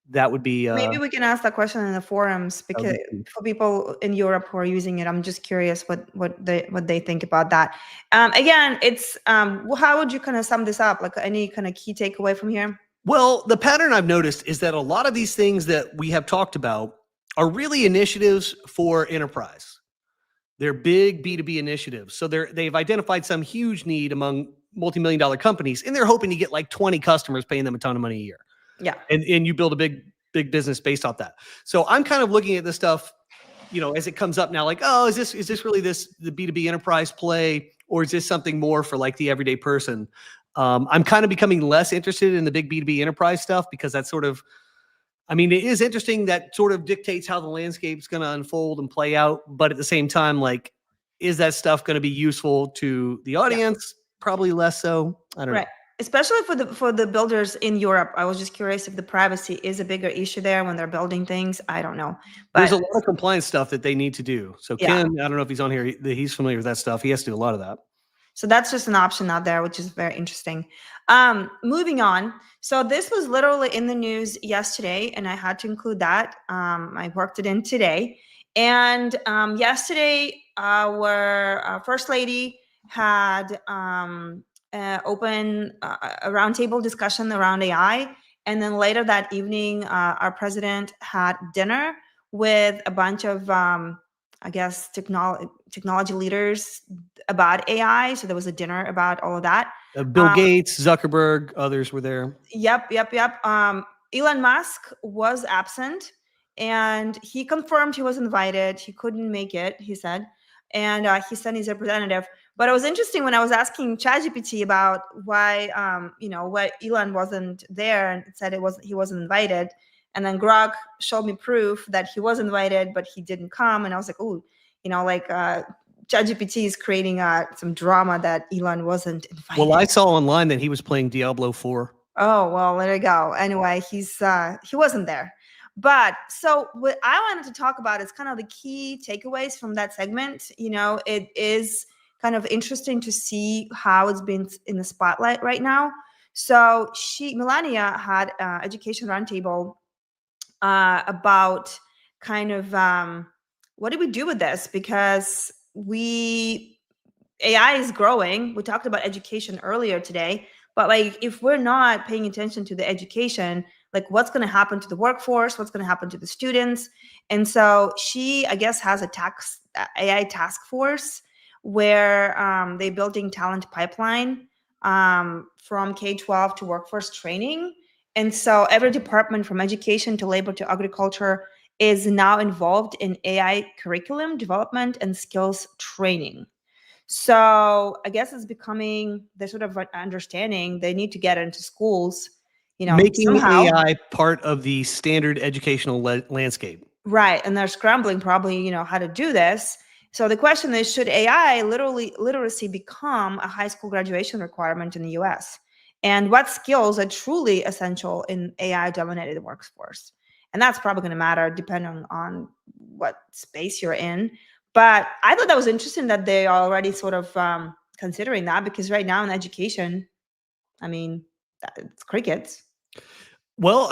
that would be. Maybe we can ask that question in the forums, because for people in Europe who are using it, I'm just curious what they think about that. Again, it's how would you kind of sum this up? Like any kind of key takeaway from here? Well, the pattern I've noticed is that a lot of these things that we have talked about are really initiatives for enterprise. They're big B2B initiatives. So they've identified some huge need among multi-million-dollar companies, and they're hoping to get like 20 customers paying them a ton of money a year. Yeah. And you build a big business based off that. So I'm kind of looking at this stuff, as it comes up now, like, oh, is this really the B2B enterprise play, or is this something more for like the everyday person? I'm kind of becoming less interested in the big B2B enterprise stuff, because that's sort of, it is interesting. That sort of dictates how the landscape's going to unfold and play out. But at the same time, like, is that stuff going to be useful to the audience? Yeah. Probably less so. I don't know. Especially for the builders in Europe. I was just curious if the privacy is a bigger issue there when they're building things. I don't know. But there's a lot of compliance stuff that they need to do. So Ken, I don't know if he's on here. He's familiar with that stuff. He has to do a lot of that. So that's just an option out there, which is very interesting. Moving on. So this was literally in the news yesterday, and I had to include that. I worked it in today. And yesterday, our First Lady had open a roundtable discussion around AI. And then later that evening, our president had dinner with a bunch of, technology leaders about AI. So there was a dinner about all of that. Bill Gates, Zuckerberg, others were there. Yep. Elon Musk was absent, and he confirmed he was invited. He couldn't make it, he said. And he sent his representative. But it was interesting when I was asking ChatGPT about why, why Elon wasn't there, and it said he wasn't invited. And then Grok showed me proof that he was invited, but he didn't come. And I was like, oh, ChatGPT is creating some drama that Elon wasn't invited. Well, I saw online that he was playing Diablo 4. Oh, well, there you go. Anyway, he wasn't there. But so what I wanted to talk about is kind of the key takeaways from that segment. It is kind of interesting to see how it's been in the spotlight right now. So Melania had education roundtable about kind of what do we do with this? Because AI is growing. We talked about education earlier today, but like if we're not paying attention to the education, like what's going to happen to the workforce? What's going to happen to the students? And so she, I guess, has a AI task force where they're building talent pipeline from K-12 to workforce training. And so every department from education to labor to agriculture is now involved in AI curriculum development and skills training. So I guess it's becoming the sort of understanding they need to get into schools, making somehow. AI part of the standard educational landscape. Right. And they're scrambling probably, how to do this. So the question is, should AI literacy become a high school graduation requirement in the US? And what skills are truly essential in AI-dominated workforce? And that's probably going to matter depending on what space you're in. But I thought that was interesting that they are already sort of considering that, because right now in education, it's crickets. Well,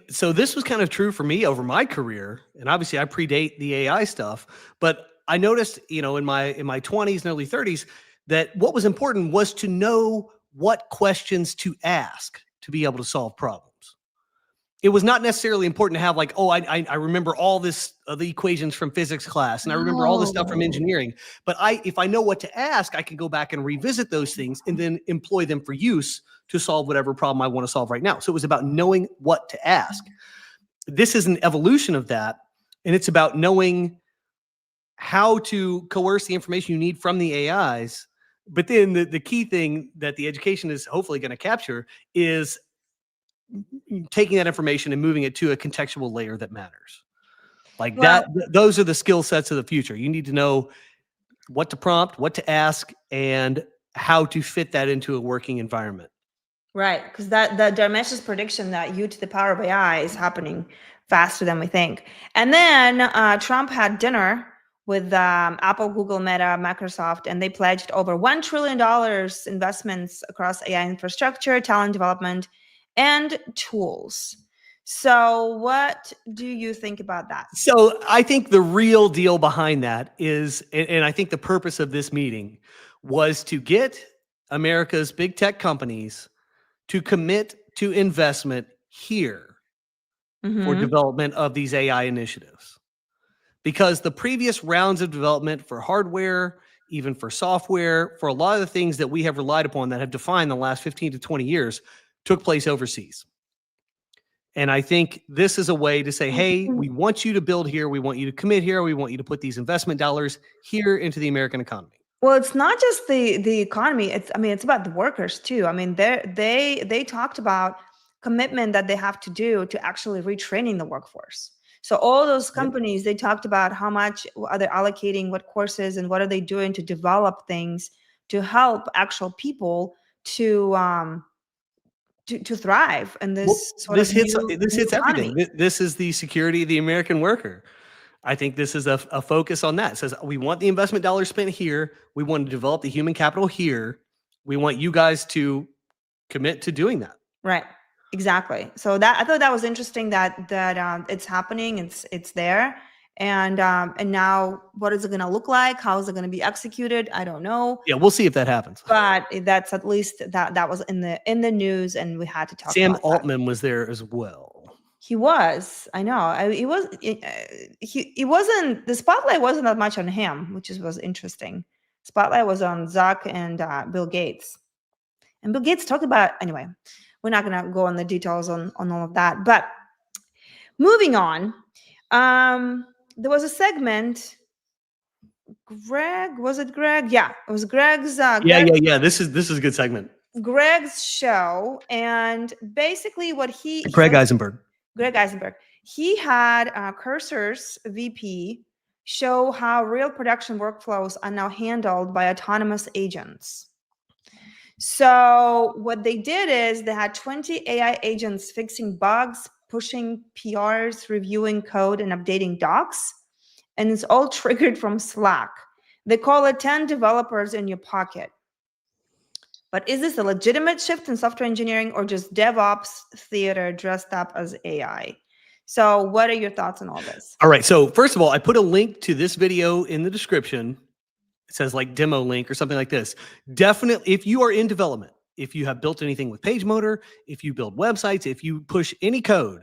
so this was kind of true for me over my career, and obviously I predate the AI stuff, but I noticed, in my 20s and early 30s, that what was important was to know what questions to ask to be able to solve problems. It was not necessarily important to have like, oh, I remember all this the equations from physics class, and I remember all this stuff from engineering. But if I know what to ask, I can go back and revisit those things and then employ them for use to solve whatever problem I want to solve right now. So it was about knowing what to ask. This is an evolution of that, And it's about knowing how to coerce the information you need from the AIs. But then the key thing that the education is hopefully going to capture is taking that information and moving it to a contextual layer that matters. Like Well, those are the skill sets of the future. You need to know what to prompt, what to ask, and how to fit that into a working environment. right, because that Darmesh's prediction that U to the power of AI is happening faster than we think. And then Trump had dinner with Apple, Google, Meta, Microsoft, and they pledged over $1 trillion investments across AI infrastructure, talent development, and tools. So what do you think about that? So I think the real deal behind that is, and I think the purpose of this meeting was to get America's big tech companies to commit to investment here for development of these AI initiatives. Because the previous rounds of development for hardware, even for software, for a lot of the things that we have relied upon that have defined the last 15 to 20 years took place overseas. And I think this is a way to say, hey, we want you to build here. We want you to commit here. We want you to put these investment dollars here into the American economy. Well, it's not just the economy. It's about the workers too. I mean, they talked about commitment that they have to do to actually retraining the workforce. So all those companies, they talked about how much are they allocating, what courses, and what are they doing to develop things to help actual people to thrive in this This hits new everything. economy. This is the security of the American worker. I think this is a focus on that. It says we want the investment dollars spent here. We want to develop the human capital here. We want you guys to commit to doing that. Right. Exactly. So that I thought that was interesting that it's happening. It's there. And now what is it going to look like? How is it going to be executed? I don't know. Yeah, we'll see if that happens. But that's at least that was in the news, and we had to talk Sam about Altman was there as well. He was. I know. He wasn't. The spotlight wasn't that much on him, which was interesting. Spotlight was on Zuck and Bill Gates. And Bill Gates talked about, anyway, we're not going to go on the details on all of that. But moving on, there was a segment. Was it Greg? Yeah, it was Greg's. Yeah. This is a good segment. Greg's show. And basically what Greg Eisenberg. He had Cursor's VP show how real production workflows are now handled by autonomous agents. So what they did is they had 20 AI agents fixing bugs, pushing PRs, reviewing code, and updating docs. And it's all triggered from Slack. They call it 10 developers in your pocket. But is this a legitimate shift in software engineering or just DevOps theater dressed up as AI? So what are your thoughts on all this? All right. So first of all, I put a link to this video in the description. It says like demo link or something like this. Definitely, if you are in development, if you have built anything with PageMotor, if you build websites, if you push any code,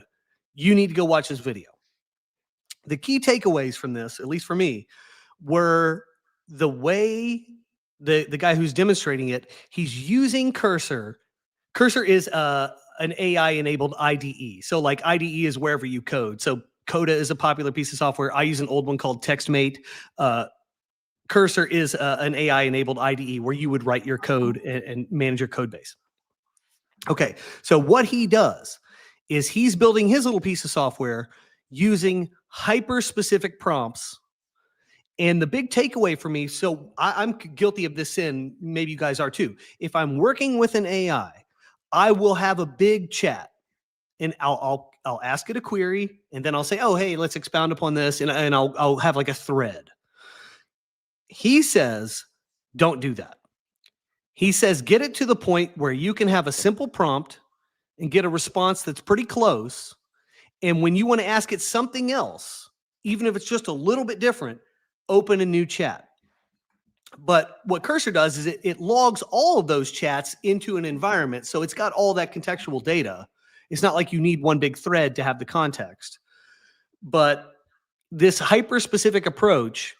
you need to go watch this video. The key takeaways from this, at least for me, were the way the guy who's demonstrating it, he's using Cursor. Cursor is an AI-enabled IDE. So like IDE is wherever you code. So Coda is a popular piece of software. I use an old one called TextMate. Cursor is an AI-enabled IDE where you would write your code and manage your code base. Okay, so what he does is he's building his little piece of software using hyper-specific prompts. And the big takeaway for me, so I'm guilty of this sin, maybe you guys are too. If I'm working with an AI, I will have a big chat and I'll ask it a query and then I'll say, oh, hey, let's expound upon this. And I'll have like a thread. He says, don't do that. He says, get it to the point where you can have a simple prompt and get a response that's pretty close. And when you want to ask it something else, even if it's just a little bit different, open a new chat. But what Cursor does is it logs all of those chats into an environment. So it's got all that contextual data. It's not like you need one big thread to have the context. But this hyper-specific approach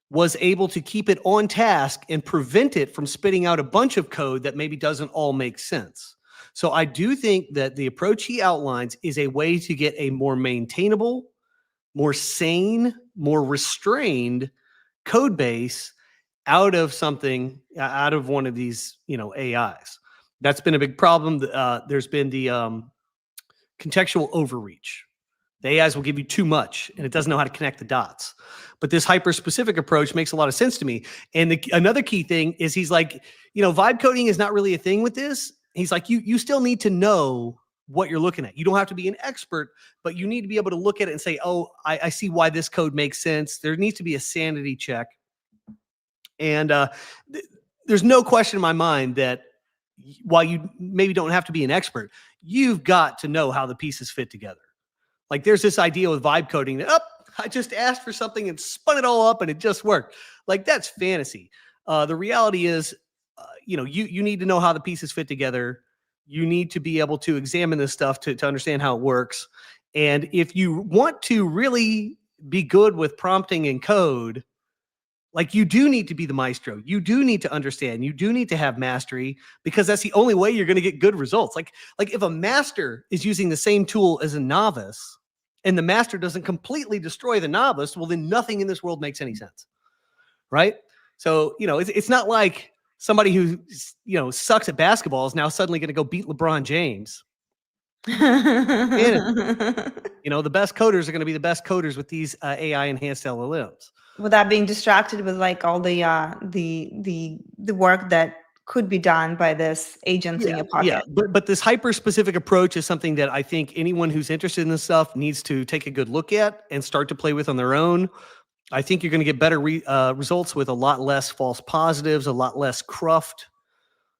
was able to keep it on task and prevent it from spitting out a bunch of code that maybe doesn't all make sense. So I do think that the approach he outlines is a way to get a more maintainable, more sane, more restrained code base out of something, out of one of these, AIs. That's been a big problem. There's been the contextual overreach. The AIs will give you too much, and it doesn't know how to connect the dots. But this hyper-specific approach makes a lot of sense to me. And another key thing is he's like, vibe coding is not really a thing with this. He's like, you still need to know what you're looking at. You don't have to be an expert, but you need to be able to look at it and say, oh, I see why this code makes sense. There needs to be a sanity check. And there's no question in my mind that while you maybe don't have to be an expert, you've got to know how the pieces fit together. Like there's this idea with vibe coding that, I just asked for something and spun it all up and it just worked. Like that's fantasy. The reality is, you need to know how the pieces fit together. You need to be able to examine this stuff to understand how it works. And if you want to really be good with prompting and code, like you do need to be the maestro. You do need to understand. You do need to have mastery, because that's the only way you're going to get good results. Like if a master is using the same tool as a novice and the master doesn't completely destroy the novice, well, then nothing in this world makes any sense. Right? So, it's not like somebody who, sucks at basketball is now suddenly going to go beat LeBron James. The best coders are going to be the best coders with these AI enhanced LLMs. Without being distracted with like all the work that could be done by this agents in your pocket. Yeah, but this hyper-specific approach is something that I think anyone who's interested in this stuff needs to take a good look at and start to play with on their own. I think you're going to get better results with a lot less false positives, a lot less cruft.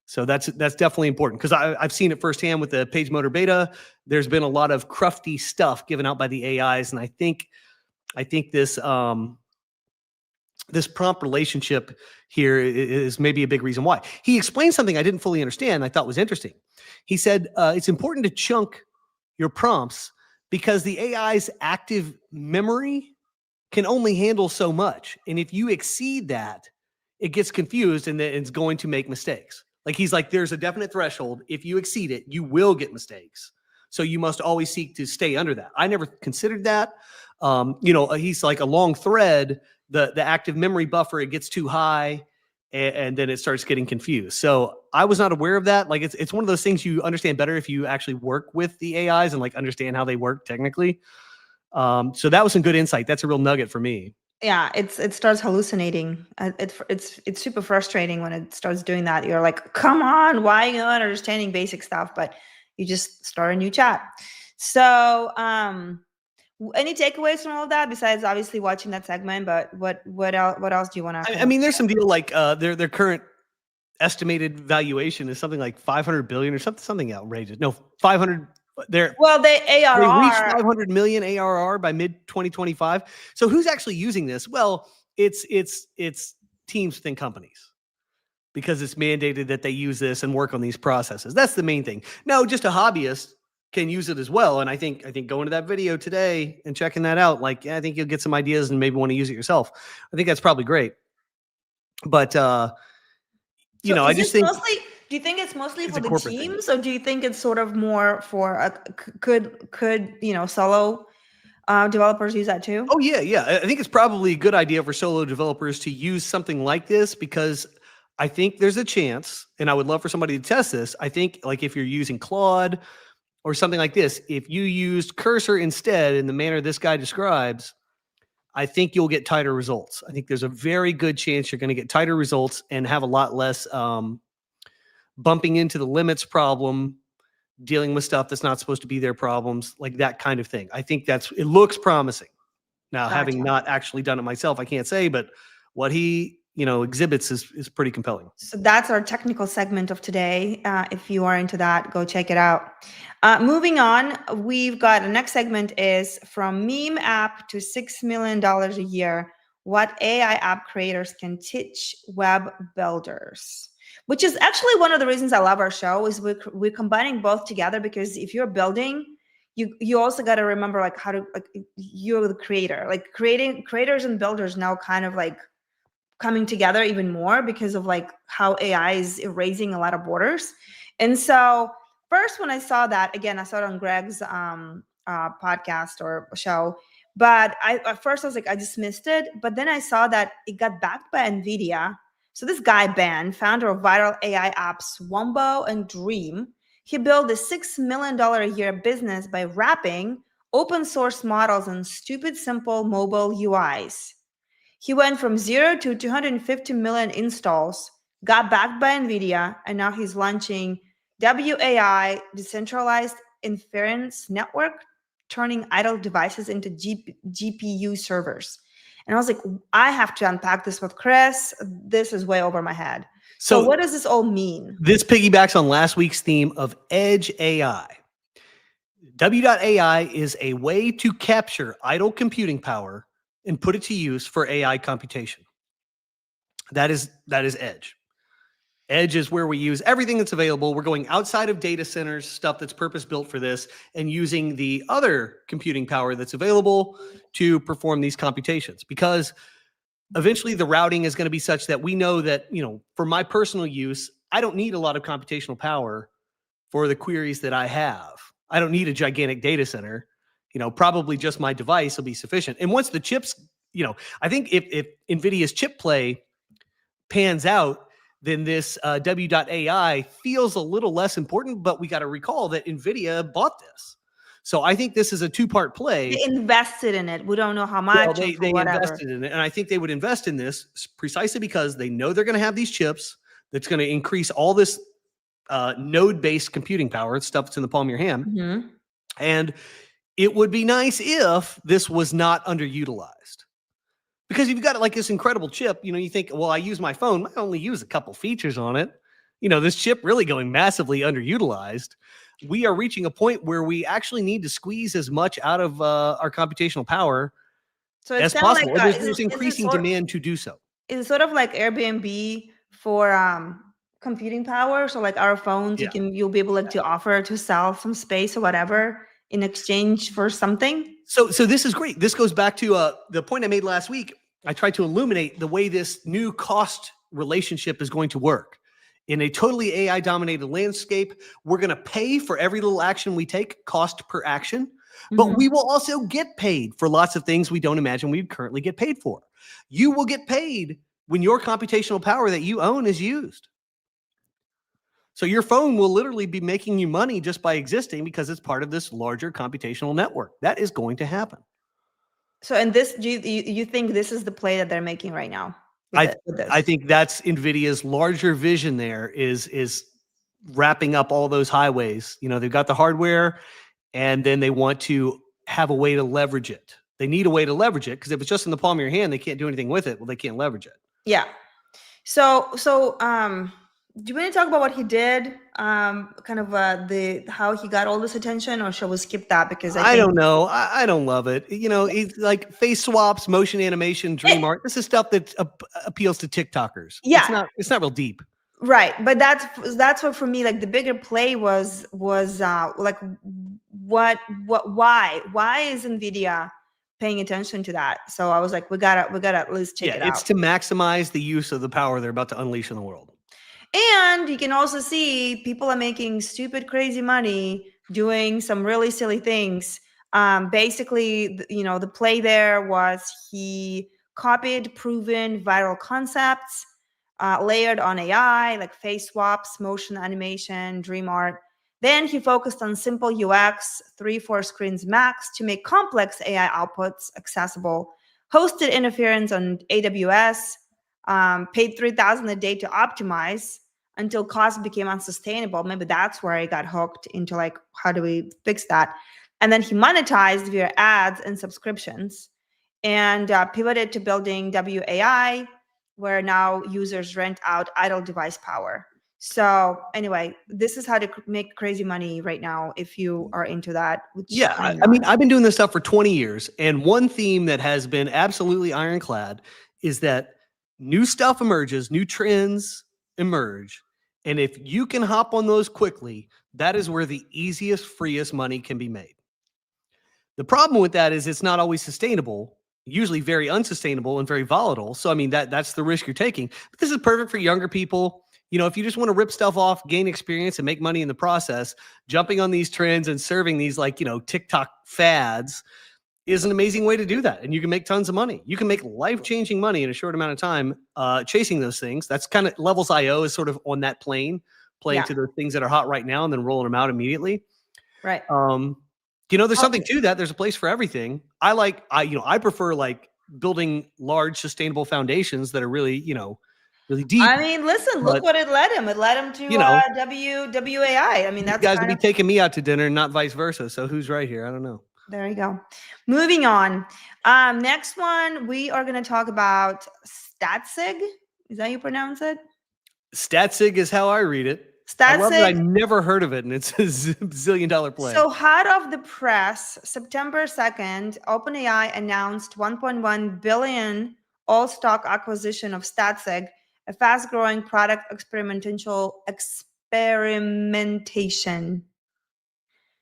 So that's definitely important, because I've seen it firsthand with the Page Motor Beta. There's been a lot of crufty stuff given out by the AIs, and I think this this prompt relationship here is maybe a big reason why. He explained something I didn't fully understand, I thought was interesting. He said it's important to chunk your prompts because the AI's active memory can only handle so much. And if you exceed that, it gets confused and then it's going to make mistakes. Like he's like, there's a definite threshold. If you exceed it, you will get mistakes. So you must always seek to stay under that. I never considered that. He's like a long thread, the active memory buffer, it gets too high and then it starts getting confused. So I was not aware of that. Like it's one of those things you understand better if you actually work with the AIs and like understand how they work technically. So that was some good insight. That's a real nugget for me. Yeah, it starts hallucinating. It's super frustrating when it starts doing that. You're like, come on, why are you not understanding basic stuff? But you just start a new chat. So any takeaways from all of that besides obviously watching that segment? But what else do you want to? I mean, there's some deal like their current estimated valuation is something like 500 billion or something outrageous. No, 500. They ARR. They reached 500 million ARR by mid 2025. So who's actually using this? Well, it's teams within companies, because it's mandated that they use this and work on these processes. That's the main thing. No, just a hobbyist can use it as well. And I think going to that video today and checking that out, like, I think you'll get some ideas and maybe want to use it yourself. I think that's probably great. But I just think mostly. Do you think it's mostly for the teams, or do you think it's sort of more for could solo developers use that too? Oh yeah. I think it's probably a good idea for solo developers to use something like this, because I think there's a chance, and I would love for somebody to test this. I think like if you're using Claude or something like this, if you used Cursor instead in the manner this guy describes, I think you'll get tighter results. I think there's a very good chance you're going to get tighter results and have a lot less bumping into the limits problem, dealing with stuff that's not supposed to be their problems, like that kind of thing. I think it looks promising. Now, Gotcha. Having not actually done it myself, I can't say, but what he exhibits is pretty compelling. So that's our technical segment of today. If you are into that, go check it out. Moving on, we've got the next segment is from meme app to $6 million a year, what AI app creators can teach web builders. Which is actually one of the reasons I love our show, is we're combining both together, because if you're building, you also got to remember like how to, like, you're the creator, like creators and builders now kind of like coming together even more because of like how AI is erasing a lot of borders. And so first, when I saw that, again, I saw it on Greg's podcast or show, But at first I was like, I dismissed it. But then I saw that it got backed by NVIDIA. So this guy, Ben, founder of viral AI apps Wombo and Dream, he built a $6 million a year business by wrapping open source models in stupid, simple mobile UIs. He went from 0 to 250 million installs, got backed by NVIDIA, and now he's launching WAI, Decentralized Inference Network, turning idle devices into GPU servers. And I was like, I have to unpack this with Chris. This is way over my head. So what does this all mean? This piggybacks on last week's theme of Edge AI. W.AI is a way to capture idle computing power and put it to use for AI computation. That is Edge. Edge is where we use everything that's available. We're going outside of data centers, stuff that's purpose-built for this, and using the other computing power that's available to perform these computations. Because eventually the routing is going to be such that we know that, for my personal use, I don't need a lot of computational power for the queries that I have. I don't need a gigantic data center. Probably just my device will be sufficient. And once the chips, I think if NVIDIA's chip play pans out, then this W.AI feels a little less important, but we got to recall that NVIDIA bought this. So I think this is a two-part play. They invested in it. We don't know how much. Well, they invested in it. And I think they would invest in this precisely because they know they're going to have these chips that's going to increase all this node-based computing power, stuff that's in the palm of your hand. Mm-hmm. And it would be nice if this was not underutilized. Because if you've got like this incredible chip, you think, well, I use my phone, I only use a couple features on it. This chip really going massively underutilized. We are reaching a point where we actually need to squeeze as much out of our computational power as possible. Like, there's increasing demand to do so. Is it sort of like Airbnb for computing power? So like our phones, you'll be able to offer to sell some space or whatever in exchange for something. So this is great. This goes back to the point I made last week. I tried to illuminate the way this new cost relationship is going to work. In a totally AI-dominated landscape, we're going to pay for every little action we take, cost per action, but we will also get paid for lots of things we don't imagine we'd currently get paid for. You will get paid when your computational power that you own is used. So your phone will literally be making you money just by existing because it's part of this larger computational network. That is going to happen. So, and this, do you think this is the play that they're making right now? I think that's NVIDIA's larger vision there is wrapping up all those highways. They've got the hardware and then they want to have a way to leverage it. They need a way to leverage it because if it's just in the palm of your hand, they can't do anything with it. Well, they can't leverage it. Yeah. So, do you want to talk about what he did? Kind of how he got all this attention, or shall we skip that? Because I don't know. I don't love it. It's like face swaps, motion animation, dream art. This is stuff that appeals to TikTokers. Yeah, it's not real deep. Right, but that's what for me. Like the bigger play was like why is NVIDIA paying attention to that? So I was like, we gotta at least check it out. It's to maximize the use of the power they're about to unleash in the world. And you can also see people are making stupid, crazy money doing some really silly things. Basically, the play there was he copied proven viral concepts, layered on AI, like face swaps, motion animation, dream art. Then he focused on simple UX, 3-4 screens max to make complex AI outputs accessible, hosted interference on AWS, paid $3,000 a day to optimize until cost became unsustainable. Maybe that's where I got hooked into like, how do we fix that? And then he monetized via ads and subscriptions and pivoted to building WAI, where now users rent out idle device power. So anyway, this is how to make crazy money right now if you are into that. Yeah, I mean, I've been doing this stuff for 20 years. And one theme that has been absolutely ironclad is that new stuff emerges, new trends emerge. And if you can hop on those quickly, that is where the easiest, freest money can be made. The problem with that is it's not always sustainable, usually very unsustainable and very volatile. So, I mean, that's the risk you're taking. But this is perfect for younger people. If you just want to rip stuff off, gain experience, and make money in the process, jumping on these trends and serving these like, TikTok fads is an amazing way to do that. And you can make tons of money. You can make life-changing money in a short amount of time chasing those things. That's kind of Levels.io is sort of on that plane, playing to those things that are hot right now and then rolling them out immediately. Right. There's something to that. There's a place for everything. I prefer like building large sustainable foundations that are really, really deep. I mean, listen, look what it led him. It led him to WAI. I mean, that's you guys would be taking me out to dinner and not vice versa. So who's right here? I don't know. There you go. Moving on. Next one, we are going to talk about StatSig. Is that how you pronounce it? StatSig is how I read it. StatSig. I love that I never heard of it, and it's a zillion-dollar play. So hot off the press, September 2nd, OpenAI announced $1.1 billion all-stock acquisition of StatSig, a fast-growing product experimentation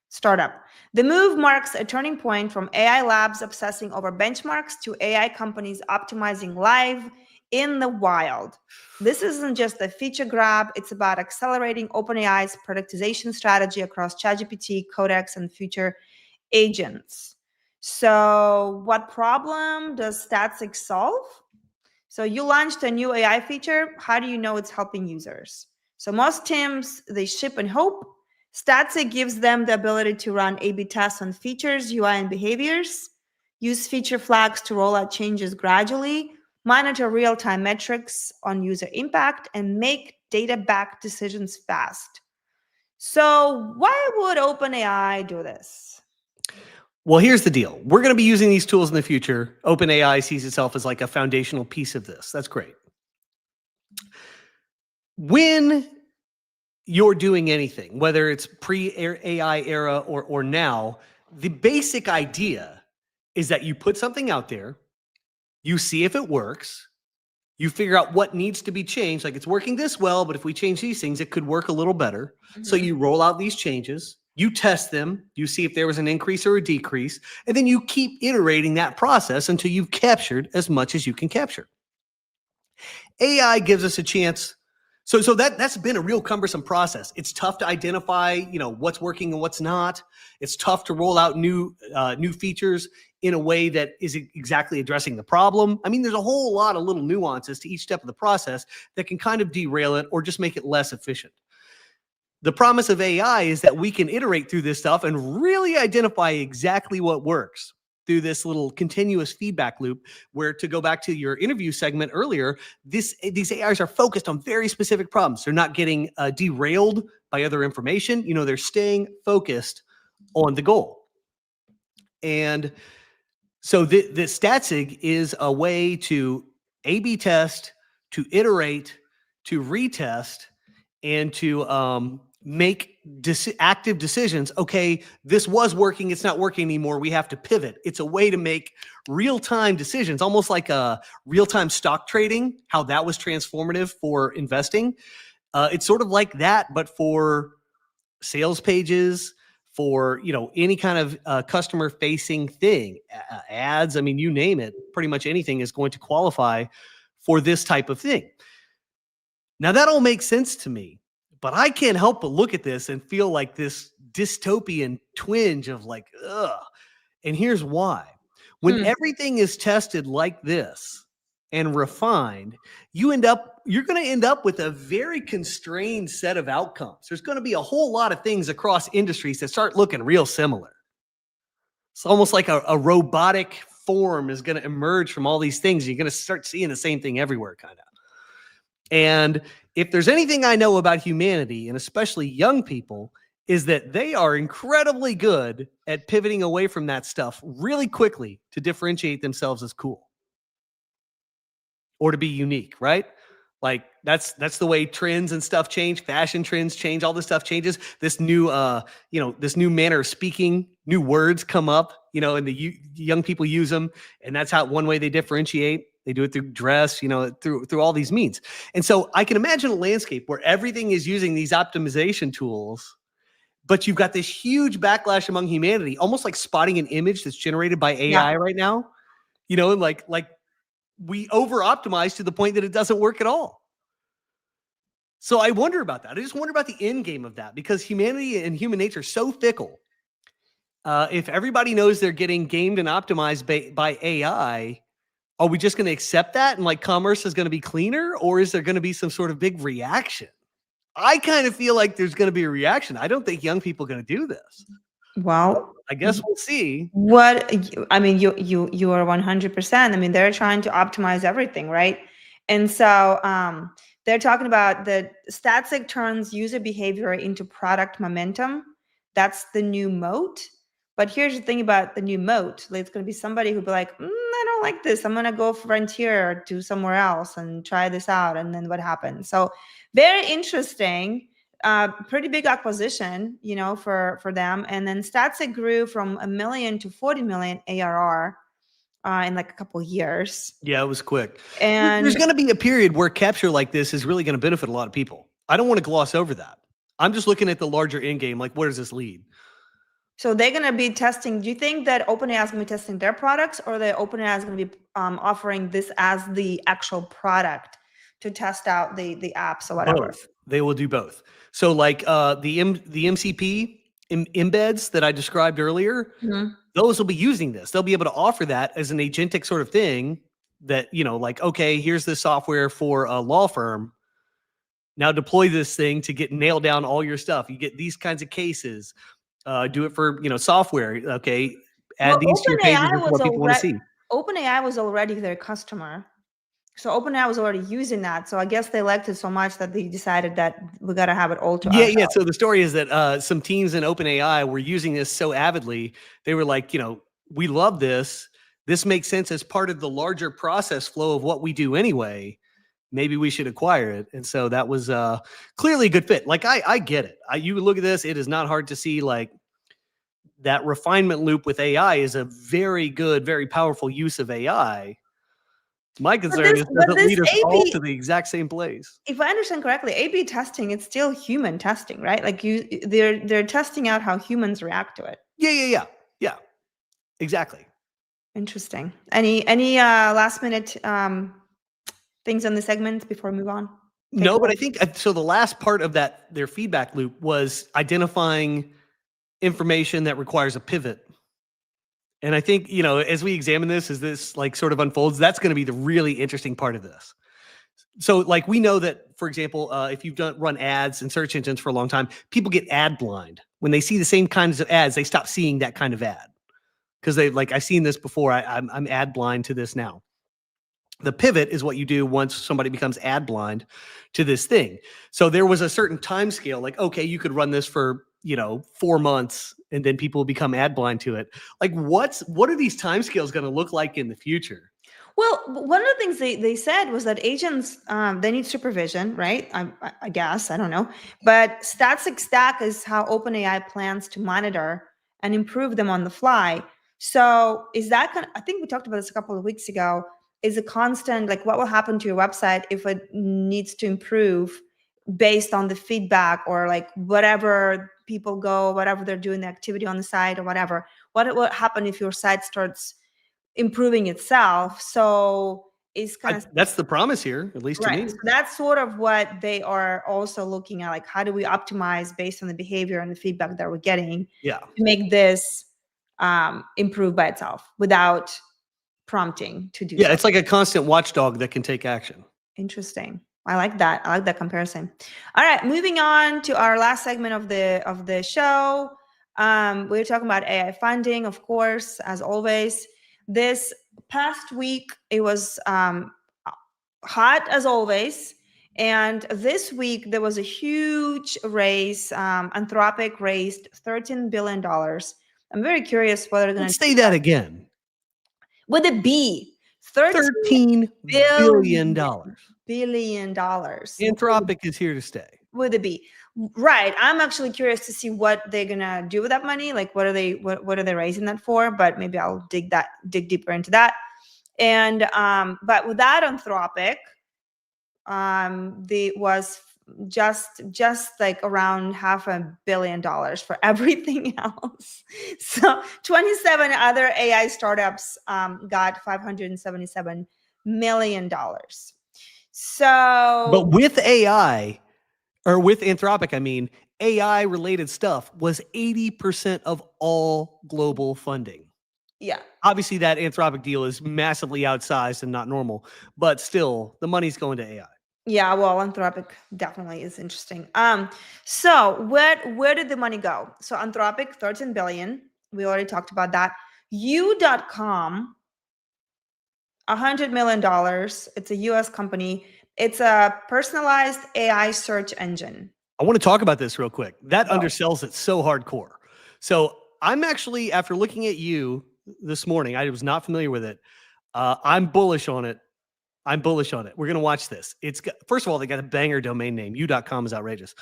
startup. The move marks a turning point from AI labs obsessing over benchmarks to AI companies optimizing live in the wild. This isn't just a feature grab, it's about accelerating OpenAI's productization strategy across ChatGPT, Codex, and future agents. So what problem does StatSig solve? So you launched a new AI feature. How do you know it's helping users? So most teams, they ship and hope. StatSig gives them the ability to run A/B tests on features, UI, and behaviors, use feature flags to roll out changes gradually, monitor real-time metrics on user impact, and make data-backed decisions fast. So why would OpenAI do this? Well, here's the deal. We're going to be using these tools in the future. OpenAI sees itself as like a foundational piece of this. That's great. When you're doing anything, whether it's pre-AI era or now, the basic idea is that you put something out there, you see if it works, you figure out what needs to be changed. Like it's working this well, but if we change these things, it could work a little better. So you roll out these changes, you test them, you see if there was an increase or a decrease, and then you keep iterating that process until you've captured as much as you can capture. AI gives us a chance. So that's been a real cumbersome process. It's tough to identify, what's working and what's not. It's tough to roll out new features in a way that is exactly addressing the problem. I mean, there's a whole lot of little nuances to each step of the process that can kind of derail it or just make it less efficient. The promise of AI is that we can iterate through this stuff and really identify exactly what works through this little continuous feedback loop, where, to go back to your interview segment earlier, these AIs are focused on very specific problems. They're not getting derailed by other information. They're staying focused on the goal. And so the StatSig is a way to A/B test, to iterate, to retest, and to make active decisions. Okay, this was working, it's not working anymore, we have to pivot. It's a way to make real-time decisions, almost like a real-time stock trading, how that was transformative for investing. It's sort of like that, but for sales pages, for any kind of customer-facing thing, ads. I mean, you name it, pretty much anything is going to qualify for this type of thing. Now, that all makes sense to me. But I can't help but look at this and feel like this dystopian twinge of like, ugh. And here's why. When everything is tested like this and refined, you're going to end up with a very constrained set of outcomes. There's going to be a whole lot of things across industries that start looking real similar. It's almost like a robotic form is going to emerge from all these things. You're going to start seeing the same thing everywhere, kind of. And if there's anything I know about humanity, and especially young people, is that they are incredibly good at pivoting away from that stuff really quickly to differentiate themselves as cool or to be unique, right? Like that's the way trends and stuff change. Fashion trends change. All this stuff changes. This new, this new manner of speaking, new words come up, and the young people use them, and that's how one way they differentiate. They do it through dress, through all these means. And so I can imagine a landscape where everything is using these optimization tools, but you've got this huge backlash among humanity, almost like spotting an image that's generated by AI right now, and like we over-optimize to the point that it doesn't work at all. So I wonder about that. I just wonder about the end game of that, because humanity and human nature is so fickle. If everybody knows they're getting gamed and optimized by AI, are we just going to accept that and like commerce is going to be cleaner, or is there going to be some sort of big reaction? I kind of feel like there's going to be a reaction. I don't think young people are going to do this. Well, I guess we'll see. I mean, you are 100%. I mean, they're trying to optimize everything, right? And so they're talking about the StatSig turns user behavior into product momentum. That's the new moat. But here's the thing about the new moat. It's going to be somebody who'll be like, I don't like this. I'm going to go frontier to somewhere else and try this out. And then what happens? So very interesting. Pretty big acquisition, for them. And then StatSig grew from 1 million to 40 million ARR in like a couple of years. Yeah, it was quick. And there's going to be a period where capture like this is really going to benefit a lot of people. I don't want to gloss over that. I'm just looking at the larger end game. Like, where does this lead? So they're going to be testing. Do you think that OpenAI is going to be testing their products, or that OpenAI is going to be offering this as the actual product to test out the apps or whatever? Both. They will do both. So like the MCP embeds that I described earlier, those will be using this. They'll be able to offer that as an agentic sort of thing that, like, okay, here's the software for a law firm. Now deploy this thing to nail down all your stuff. You get these kinds of cases. Do it for, software. Okay. Add these to your pages with what people want to see. OpenAI was already their customer. So OpenAI was already using that. So I guess they liked it so much that they decided that we got to have it all to ourselves. Yeah. So the story is that some teams in OpenAI were using this so avidly. They were like, we love this. This makes sense as part of the larger process flow of what we do anyway. Maybe we should acquire it. And so that was clearly a good fit. Like, I get it. You look at this, it is not hard to see like that refinement loop with AI is a very good, very powerful use of AI. My concern is does it lead us all to the exact same place? If I understand correctly, A/B testing, it's still human testing, right? Like they're testing out how humans react to it. Yeah. Exactly. Interesting. Any last minute things on the segment before we move on? No, but I think so. The last part of their feedback loop was identifying information that requires a pivot. And I think, as we examine this, as this like sort of unfolds, that's going to be the really interesting part of this. So like, we know that, for example, if you've run ads and search engines for a long time, people get ad blind. When they see the same kinds of ads, they stop seeing that kind of ad. Because I've seen this before. I'm ad blind to this now. The pivot is what you do once somebody becomes ad blind to this thing. So there was a certain time scale, like, okay, you could run this for, 4 months and then people become ad blind to it. Like, what are these time scales going to look like in the future? Well, one of the things they said was that agents, they need supervision, right? I guess, I don't know. But StatSig Stack is how OpenAI plans to monitor and improve them on the fly. So is that I think we talked about this a couple of weeks ago, is a constant, like what will happen to your website if it needs to improve based on the feedback or like whatever people go, whatever they're doing, the activity on the site or whatever. What will happen if your site starts improving itself? So it's kind of that's the promise here, at least to me. So that's sort of what they are also looking at, like how do we optimize based on the behavior and the feedback that we're getting to make this improve by itself without prompting to do. Yeah, it's like a constant watchdog that can take action. Interesting. I like that. I like that comparison. All right, moving on to our last segment of the show. We're talking about AI funding, of course, as always. This past week, it was hot as always. And this week, there was a huge raise. Anthropic raised $13 billion. I'm very curious whether they're going to say that again. With a B. $13 billion. Billion dollars. Anthropic is here to stay. With a B. Right. I'm actually curious to see what they're gonna do with that money. Like what are they raising that for? But maybe I'll dig deeper into that. And but with that Anthropic, was just like around $500 million for everything else. So 27 other AI startups got $577 million. So, but with AI, or with Anthropic, I mean, AI related stuff was 80% of all global funding. Yeah. Obviously, that Anthropic deal is massively outsized and not normal, but still, the money's going to AI. Yeah, well, Anthropic definitely is interesting. So where did the money go? So Anthropic, 13 billion. We already talked about that. You.com, $100 million. It's a US company. It's a personalized AI search engine. I want to talk about this real quick. That Oh. undersells it so hardcore. So I'm actually, after looking at you this morning, I was not familiar with it. I'm bullish on it. I'm bullish on it. We're going to watch this. First of all, they got a banger domain name. You.com is outrageous.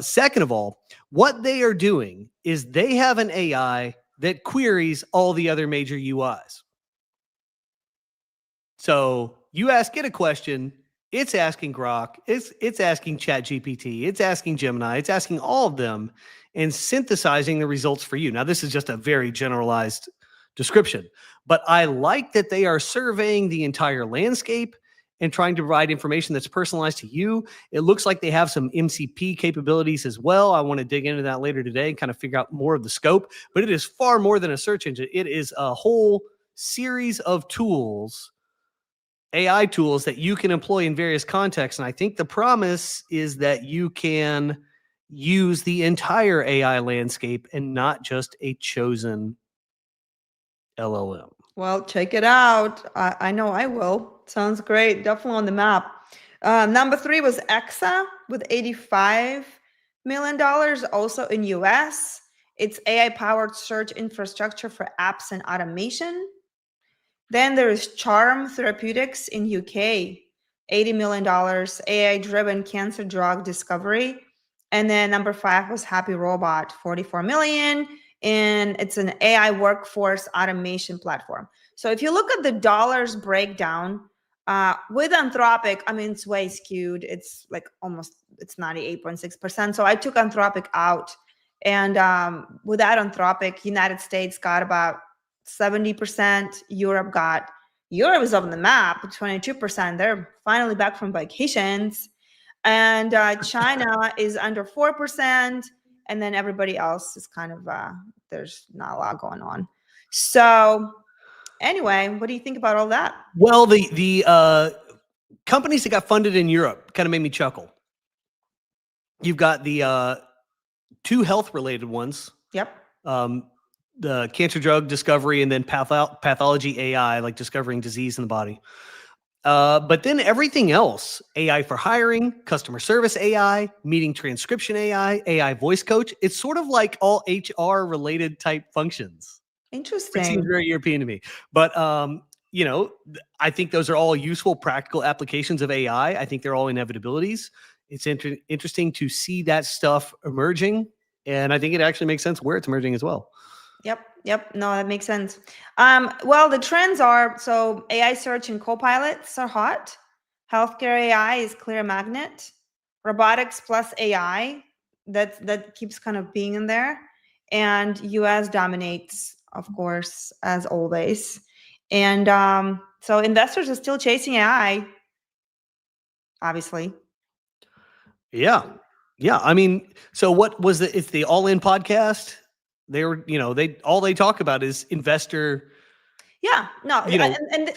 Second of all, what they are doing is they have an AI that queries all the other major UIs. So you ask it a question, it's asking Grok, it's asking ChatGPT, it's asking Gemini, it's asking all of them and synthesizing the results for you. Now, this is just a very generalized description, but I like that they are surveying the entire landscape and trying to provide information that's personalized to you. It looks like they have some MCP capabilities as well. I want to dig into that later today and kind of figure out more of the scope, but it is far more than a search engine. It is a whole series of tools, AI tools that you can employ in various contexts. And I think the promise is that you can use the entire AI landscape and not just a chosen LLM. Well, check it out. I know I will. Sounds great. Definitely on the map. Number 3 was Exa with $85 million, also in US. It's AI-powered search infrastructure for apps and automation. Then there is Charm Therapeutics in UK, $80 million, AI-driven cancer drug discovery. And then number 5 was Happy Robot, 44 million. And it's an AI workforce automation platform. So if you look at the dollars breakdown, with Anthropic, I mean, it's way skewed. It's like it's 98.6%. So I took Anthropic out. And without Anthropic, United States got about 70%. Europe is on the map, 22%. They're finally back from vacations. And China is under 4%. And then everybody else is kind of, there's not a lot going on. So anyway, what do you think about all that? Well, the companies that got funded in Europe kind of made me chuckle. You've got the 2 health-related ones. Yep. The cancer drug discovery and then pathology AI, like discovering disease in the body. But then everything else, AI for hiring, customer service AI, meeting transcription AI, AI voice coach, it's sort of like all HR related type functions. Interesting. It seems very European to me. But, I think those are all useful, practical applications of AI. I think they're all inevitabilities. It's interesting to see that stuff emerging. And I think it actually makes sense where it's emerging as well. Yep. No, that makes sense. Well, the trends are, so AI search and copilots are hot. Healthcare AI is clear magnet. Robotics plus AI, that keeps kind of being in there. And US dominates, of course, as always. And so investors are still chasing AI, obviously. Yeah. I mean, so what was it's the All In podcast? They were, they talk about is investor. Yeah, no, and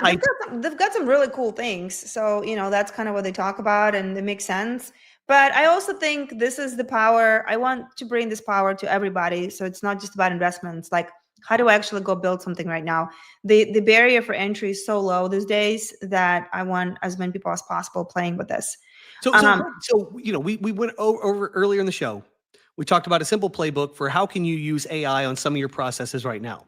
they've got some really cool things. So, that's kind of what they talk about and it makes sense. But I also think this is the power. I want to bring this power to everybody. So it's not just about investments. Like, how do I actually go build something right now? The barrier for entry is so low these days that I want as many people as possible playing with this. So we went over earlier in the show. We talked about a simple playbook for how can you use AI on some of your processes right now.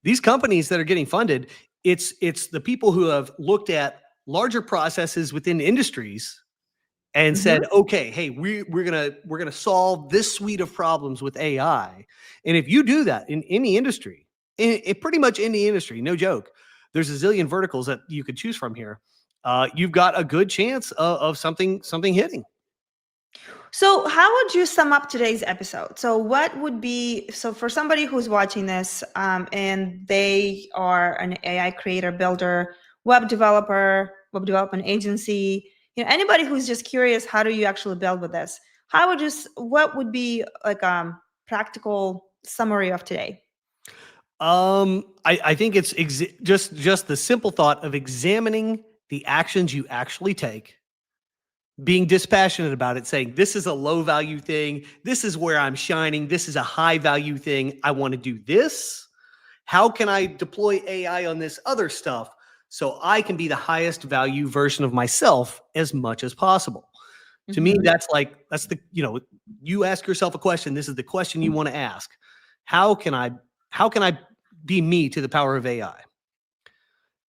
These companies that are getting funded, it's the people who have looked at larger processes within industries and said, okay, hey, we're gonna solve this suite of problems with AI. And if you do that in any industry, in pretty much any industry, no joke, there's a zillion verticals that you could choose from here. You've got a good chance of something hitting. So how would you sum up today's episode? So what would be, so for somebody who's watching this and they are an AI creator, builder, web developer, web development agency, anybody who's just curious, how do you actually build with this? what would be like a practical summary of today? I think it's just the simple thought of examining the actions you actually take, being dispassionate about it, saying, this is a low value thing. This is where I'm shining. This is a high value thing. I want to do this. How can I deploy AI on this other stuff so I can be the highest value version of myself as much as possible? To me, that's the, you ask yourself a question. This is the question you want to ask. How can I be me to the power of AI?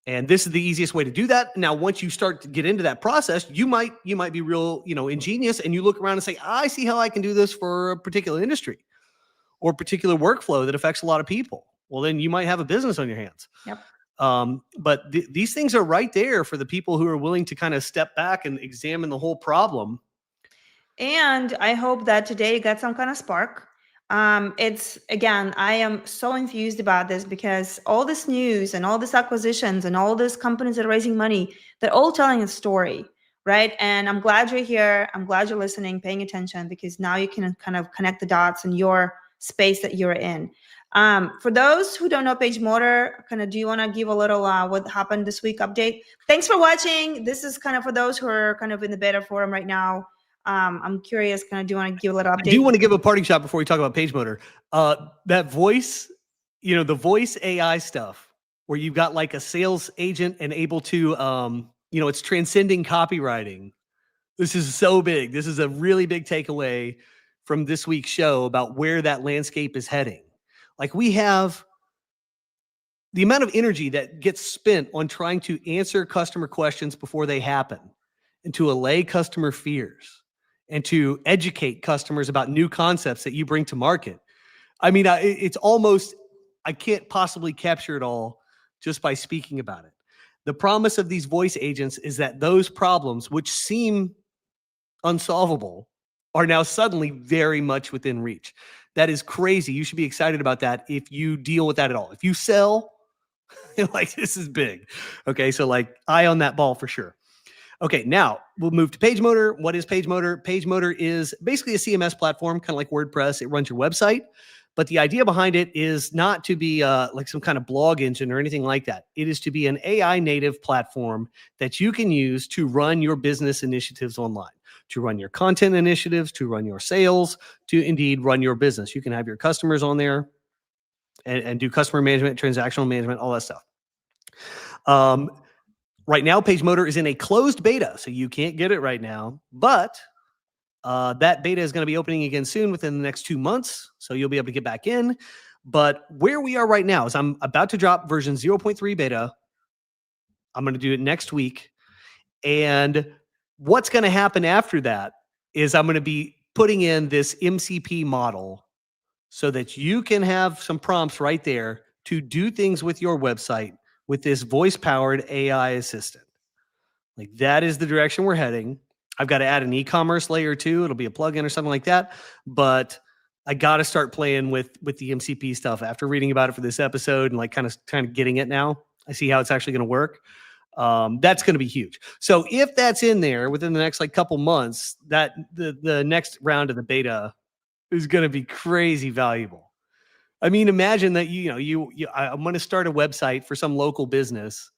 And this is the easiest way to do that. Now, once you start to get into that process, you might be real, ingenious, and you look around and say, I see how I can do this for a particular industry or a particular workflow that affects a lot of people. Well, then you might have a business on your hands. Yep. But these things are right there for the people who are willing to kind of step back and examine the whole problem. And I hope that today got some kind of spark. Again, I am so enthused about this because all this news and all these acquisitions and all these companies that are raising money, they're all telling a story, right? And I'm glad you're here. I'm glad you're listening, paying attention, because now you can kind of connect the dots in your space that you're in. For those who don't know Page Motor, do you want to give a little what happened this week update? Thanks for watching. This is kind of for those who are kind of in the beta forum right now. I'm curious, do you want to give a little update? I do want to give a parting shot before we talk about Page Motor. That voice, the voice AI stuff where you've got like a sales agent and able to, it's transcending copywriting. This is so big. This is a really big takeaway from this week's show about where that landscape is heading. Like, we have the amount of energy that gets spent on trying to answer customer questions before they happen and to allay customer fears and to educate customers about new concepts that you bring to market. I mean, it's almost, I can't possibly capture it all just by speaking about it. The promise of these voice agents is that those problems, which seem unsolvable, are now suddenly very much within reach. That is crazy. You should be excited about that if you deal with that at all. If you sell, like, this is big. Okay, so like, eye on that ball for sure. Okay, now we'll move to Page Motor. What is Page Motor? Page Motor is basically a CMS platform, kind of like WordPress. It runs your website, but the idea behind it is not to be like some kind of blog engine or anything like that. It is to be an AI native platform that you can use to run your business initiatives online, to run your content initiatives, to run your sales, to indeed run your business. You can have your customers on there and do customer management, transactional management, all that stuff. Right now, Page Motor is in a closed beta, so you can't get it right now. But that beta is going to be opening again soon within the next 2 months, so you'll be able to get back in. But where we are right now is I'm about to drop version 0.3 beta. I'm going to do it next week. And what's going to happen after that is I'm going to be putting in this MCP model so that you can have some prompts right there to do things with your website with this voice-powered AI assistant. Like, that is the direction we're heading. I've got to add an e-commerce layer too. It'll be a plugin or something like that. But I got to start playing with the MCP stuff after reading about it for this episode and like kind of getting it now. I see how it's actually going to work. That's going to be huge. So if that's in there within the next like couple months, that the next round of the beta is going to be crazy valuable. I mean, imagine that I'm going to start a website for some local business,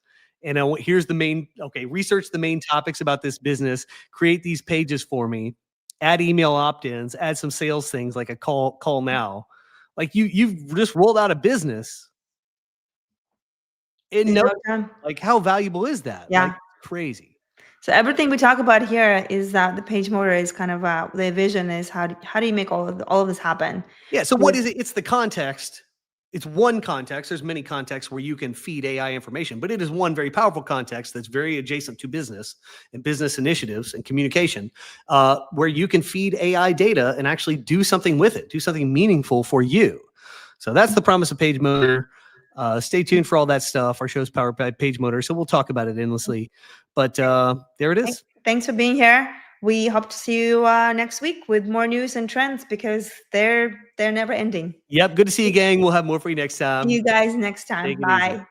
and here's the main. Okay, research the main topics about this business, create these pages for me, add email opt-ins, add some sales things like a call now. Like you've just rolled out a business. Like, how valuable is that? Yeah, like, crazy. So everything we talk about here is that the Page Motor is kind of the vision is how do you make all of this happen? Yeah. So what is it? It's the context. It's one context. There's many contexts where you can feed AI information, but it is one very powerful context that's very adjacent to business and business initiatives and communication, where you can feed AI data and actually do something with it, do something meaningful for you. So that's the promise of Page Motor. Stay tuned for all that stuff. Our show's powered by Page Motor, so we'll talk about it endlessly. But there it is. Thanks for being here. We hope to see you next week with more news and trends because they're never ending. Yep. Good to see you, gang. We'll have more for you next time. See you guys next time. Bye.